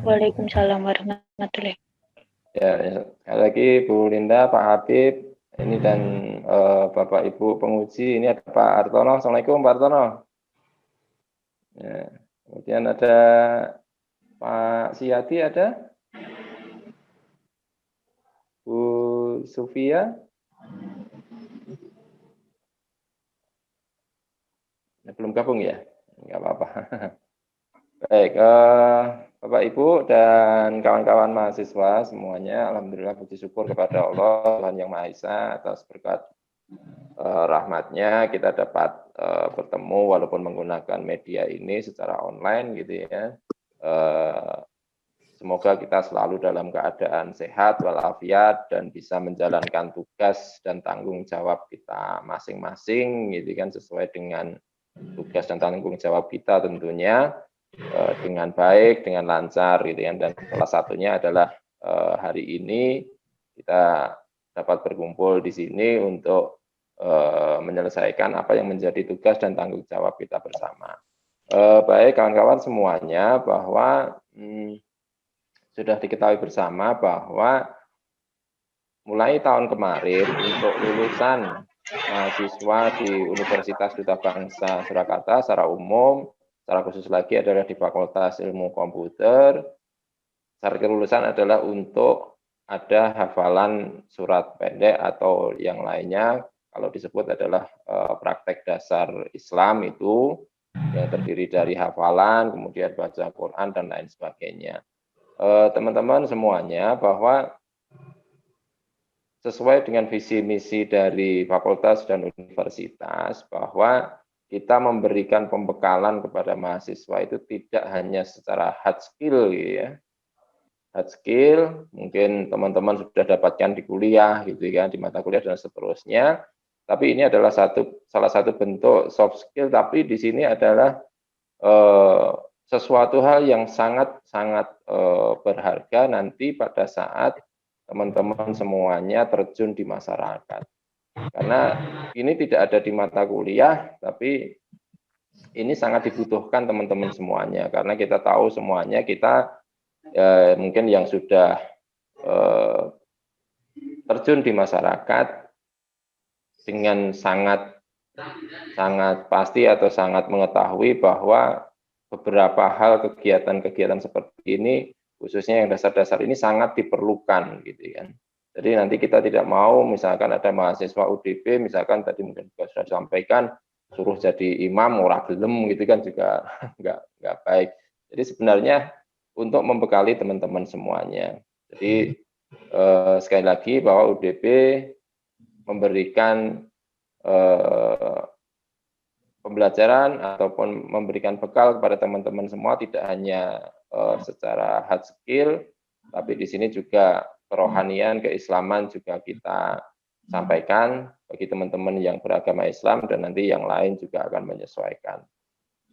Waalaikumsalam warahmatullahi. Ya, sekali lagi Bu Linda, Pak Habib, ini dan Bapak Ibu penguji, ini ada Pak Artono. Assalamualaikum Pak Artono. Ya, kemudian ada Pak Siyati, ada Bu Sufia. Belum gabung ya? Enggak apa-apa. Baik, Bapak Ibu dan kawan-kawan mahasiswa semuanya, alhamdulillah puji syukur kepada Allah Tuhan Yang Maha Esa atas berkat rahmatnya kita dapat bertemu walaupun menggunakan media ini secara online gitu ya. Semoga kita selalu dalam keadaan sehat walafiat dan bisa menjalankan tugas dan tanggung jawab kita masing-masing gitu kan, sesuai dengan tugas dan tanggung jawab kita tentunya dengan baik, dengan lancar gitu ya. Dan salah satunya adalah hari ini kita dapat berkumpul di sini untuk menyelesaikan apa yang menjadi tugas dan tanggung jawab kita bersama. Baik kawan-kawan semuanya, bahwa sudah diketahui bersama bahwa mulai tahun kemarin untuk lulusan mahasiswa di Universitas Duta Bangsa Surakarta secara umum, secara khusus lagi adalah di Fakultas Ilmu Komputer, syarat kelulusan adalah untuk ada hafalan surat pendek atau yang lainnya, kalau disebut adalah praktek dasar Islam itu, yang terdiri dari hafalan, kemudian baca Quran, dan lain sebagainya. Teman-teman semuanya, bahwa sesuai dengan visi misi dari fakultas dan universitas, bahwa kita memberikan pembekalan kepada mahasiswa itu tidak hanya secara hard skill ya. Hard skill mungkin teman-teman sudah dapatkan di kuliah gitu ya, di mata kuliah dan seterusnya. Tapi ini adalah salah satu bentuk soft skill, tapi di sini adalah sesuatu hal yang sangat berharga nanti pada saat teman-teman semuanya terjun di masyarakat. Karena ini tidak ada di mata kuliah, tapi ini sangat dibutuhkan teman-teman semuanya. Karena kita tahu semuanya kita mungkin yang sudah terjun di masyarakat dengan sangat pasti atau sangat mengetahui bahwa beberapa hal kegiatan-kegiatan seperti ini, khususnya yang dasar-dasar ini sangat diperlukan gitu kan. Jadi nanti kita tidak mau misalkan ada mahasiswa UDP misalkan tadi mungkin juga sudah disampaikan suruh jadi imam ora gelem gitu kan juga enggak baik. Jadi sebenarnya untuk membekali teman-teman semuanya. Jadi sekali lagi bahwa UDP memberikan pembelajaran ataupun memberikan bekal kepada teman-teman semua tidak hanya secara hard skill, tapi di sini juga kerohanian, keislaman juga kita sampaikan bagi teman-teman yang beragama Islam dan nanti yang lain juga akan menyesuaikan.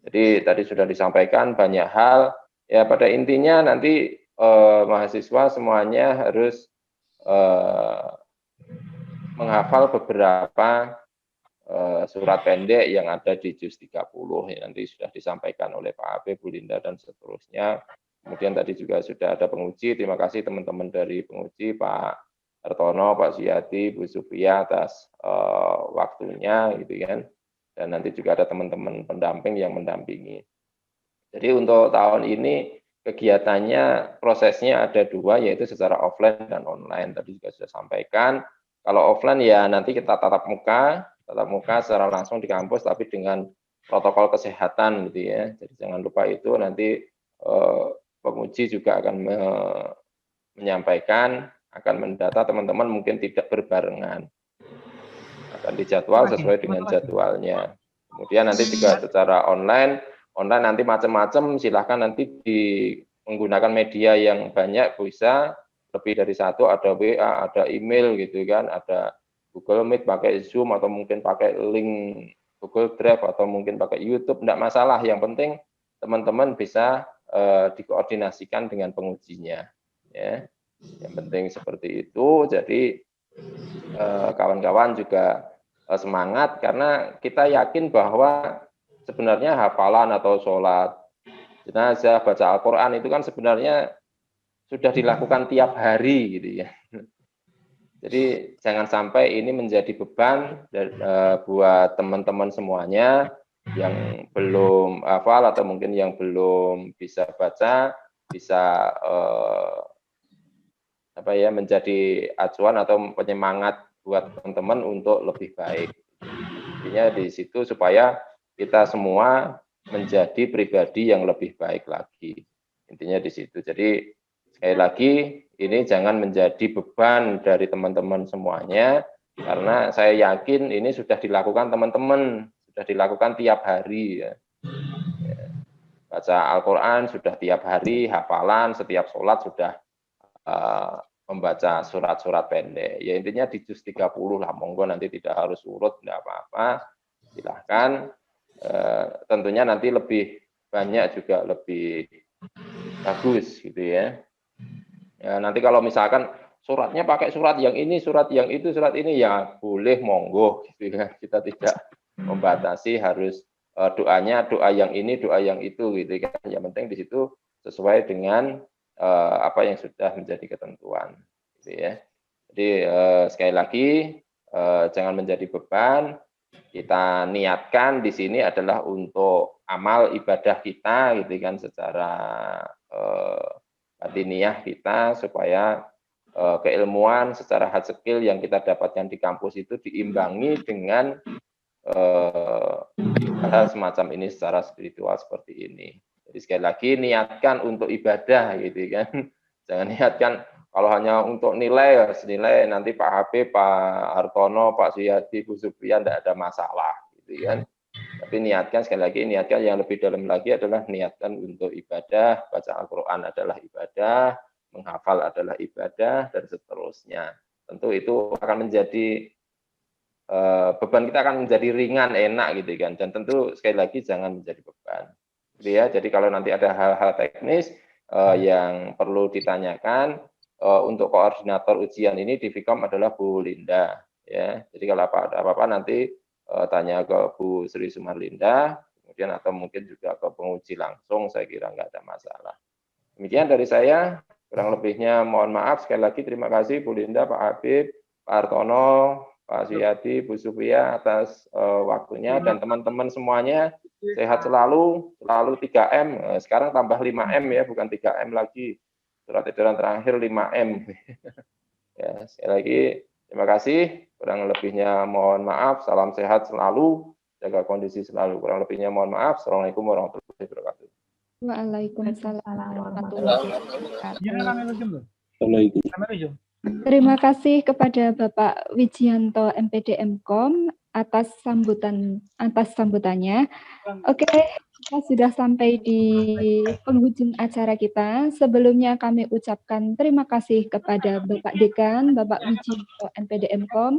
Jadi tadi sudah disampaikan banyak hal, ya pada intinya nanti mahasiswa semuanya harus menghafal beberapa surat pendek yang ada di juz 30 yang nanti sudah disampaikan oleh Pak Habib, Bu Linda dan seterusnya. Kemudian tadi juga sudah ada penguji, terima kasih teman-teman dari penguji Pak Artono, Pak Siyati, Bu Sufia atas waktunya gitu kan. Dan nanti juga ada teman-teman pendamping yang mendampingi. Jadi untuk tahun ini kegiatannya, prosesnya ada dua, yaitu secara offline dan online. Tadi juga sudah sampaikan. Kalau offline ya nanti kita tatap muka secara langsung di kampus, tapi dengan protokol kesehatan gitu ya. Jadi jangan lupa itu nanti penguji juga akan menyampaikan, akan mendata teman-teman mungkin tidak berbarengan. Akan dijadwal sesuai dengan jadwalnya. Kemudian nanti juga secara online nanti macam-macam, silahkan nanti menggunakan media yang banyak, bisa lebih dari satu, ada WA, ada email gitu kan, ada Google Meet, pakai Zoom, atau mungkin pakai link Google Drive, atau mungkin pakai YouTube, tidak masalah. Yang penting teman-teman bisa dikoordinasikan dengan pengujinya. Ya. Yang penting seperti itu. Jadi kawan-kawan juga semangat, karena kita yakin bahwa sebenarnya hafalan atau sholat jenazah, baca Al-Quran itu kan sebenarnya sudah dilakukan tiap hari gitu ya. Jadi jangan sampai ini menjadi beban buat teman-teman semuanya yang belum hafal atau mungkin yang belum bisa baca, bisa menjadi acuan atau penyemangat buat teman-teman untuk lebih baik. Intinya di situ supaya kita semua menjadi pribadi yang lebih baik lagi. Intinya di situ. Jadi sekali lagi ini jangan menjadi beban dari teman-teman semuanya, karena saya yakin ini sudah dilakukan teman-teman, sudah dilakukan tiap hari ya. Baca Al-Quran sudah tiap hari, hafalan setiap sholat sudah membaca surat-surat pendek. Ya intinya di juz 30 lah, monggo nanti tidak harus urut, tidak apa-apa. Silahkan. Tentunya nanti lebih banyak juga lebih bagus gitu ya. Ya, nanti kalau misalkan suratnya pakai surat yang ini, surat yang itu, surat ini, ya boleh, monggo gitu ya. Kita tidak membatasi harus doanya doa yang ini, doa yang itu gitu kan. Yang penting di situ sesuai dengan apa yang sudah menjadi ketentuan gitu ya. Jadi sekali lagi jangan menjadi beban. Kita niatkan di sini adalah untuk amal ibadah kita gitu kan, secara batiniah kita, supaya keilmuan secara hard skill yang kita dapatkan di kampus itu diimbangi dengan hal semacam ini secara spiritual seperti ini. Jadi sekali lagi niatkan untuk ibadah gitu kan. Jangan niatkan kalau hanya untuk nilai, senilai nanti Pak Habib, Pak Hartono, Pak Suyadi, Bu Supriyan tidak ada masalah gitu kan. Tapi niatkan, sekali lagi niatkan yang lebih dalam lagi adalah niatkan untuk ibadah, baca Al-Quran adalah ibadah, menghafal adalah ibadah, dan seterusnya. Tentu itu akan menjadi beban kita akan menjadi ringan, enak gitu kan. Dan tentu sekali lagi jangan menjadi beban. Jadi kalau nanti ada hal-hal teknis yang perlu ditanyakan, untuk koordinator ujian ini di Vkom adalah Bu Linda ya. Jadi kalau ada apa-apa nanti tanya ke Bu Sri Sumarlinda, kemudian atau mungkin juga ke penguji langsung, saya kira nggak ada masalah. Demikian dari saya, kurang lebihnya mohon maaf. Sekali lagi terima kasih Bu Linda, Pak Habib, Pak Hartono, Pak Suyadi, Bu Supriya atas waktunya, dan teman-teman semuanya sehat selalu 3M, sekarang tambah 5M ya, bukan 3M lagi. Surat edaran terakhir 5M. Ya, sekali lagi terima kasih. Kurang lebihnya mohon maaf. Salam sehat selalu, jaga kondisi selalu. Kurang lebihnya mohon maaf. Assalamualaikum warahmatullahi wabarakatuh. Waalaikumsalam warahmatullahi wabarakatuh. Terima kasih kepada Bapak Wijianto MPD MKOM atas sambutannya. Oke, kita sudah sampai di penghujung acara kita. Sebelumnya kami ucapkan terima kasih kepada Bapak Dekan, Bapak Wijianto MPD MKOM,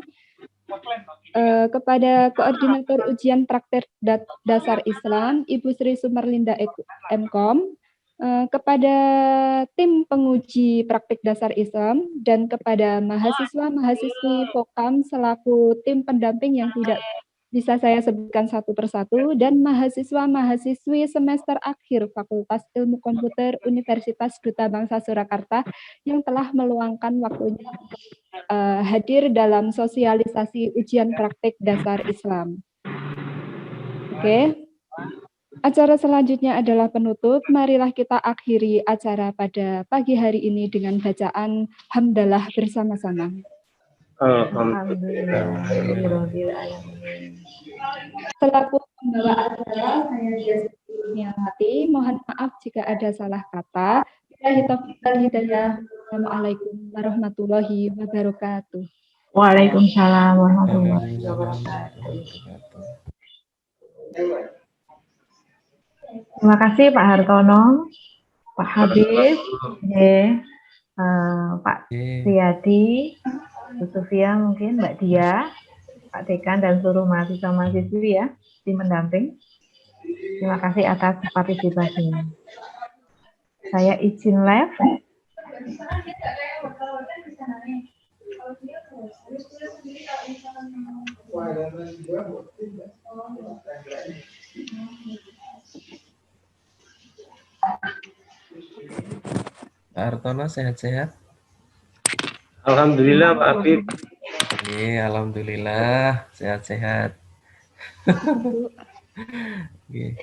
kepada Koordinator Ujian Praktek Dasar Islam, Ibu Sri Sumarlinda MKOM, kepada tim penguji praktik dasar Islam, dan kepada mahasiswa-mahasiswi Vokam selaku tim pendamping yang tidak bisa saya sebutkan satu persatu, dan mahasiswa-mahasiswi semester akhir Fakultas Ilmu Komputer Universitas Duta Bangsa Surakarta yang telah meluangkan waktunya hadir dalam sosialisasi ujian praktik dasar Islam. Oke. Acara selanjutnya adalah penutup. Marilah kita akhiri acara pada pagi hari ini dengan bacaan hamdalah bersama-sama. Selaku pembawa acara, saya Dias mohon maaf jika ada salah kata. Hidayah. Assalamualaikum warahmatullahi wabarakatuh. Waalaikumsalam warahmatullahi wabarakatuh. Terima kasih Pak Hartono, Pak Habib, Pak Riyadi, Bu Sufia, mungkin Mbak Dia, Pak Dekan, dan seluruh mahasiswa-mahasiswi ya, tim pendamping. Terima kasih atas partisipasinya. Saya izin live. Pak Hartono sehat-sehat? Alhamdulillah Pak Habib. Iya, alhamdulillah sehat-sehat. Oke.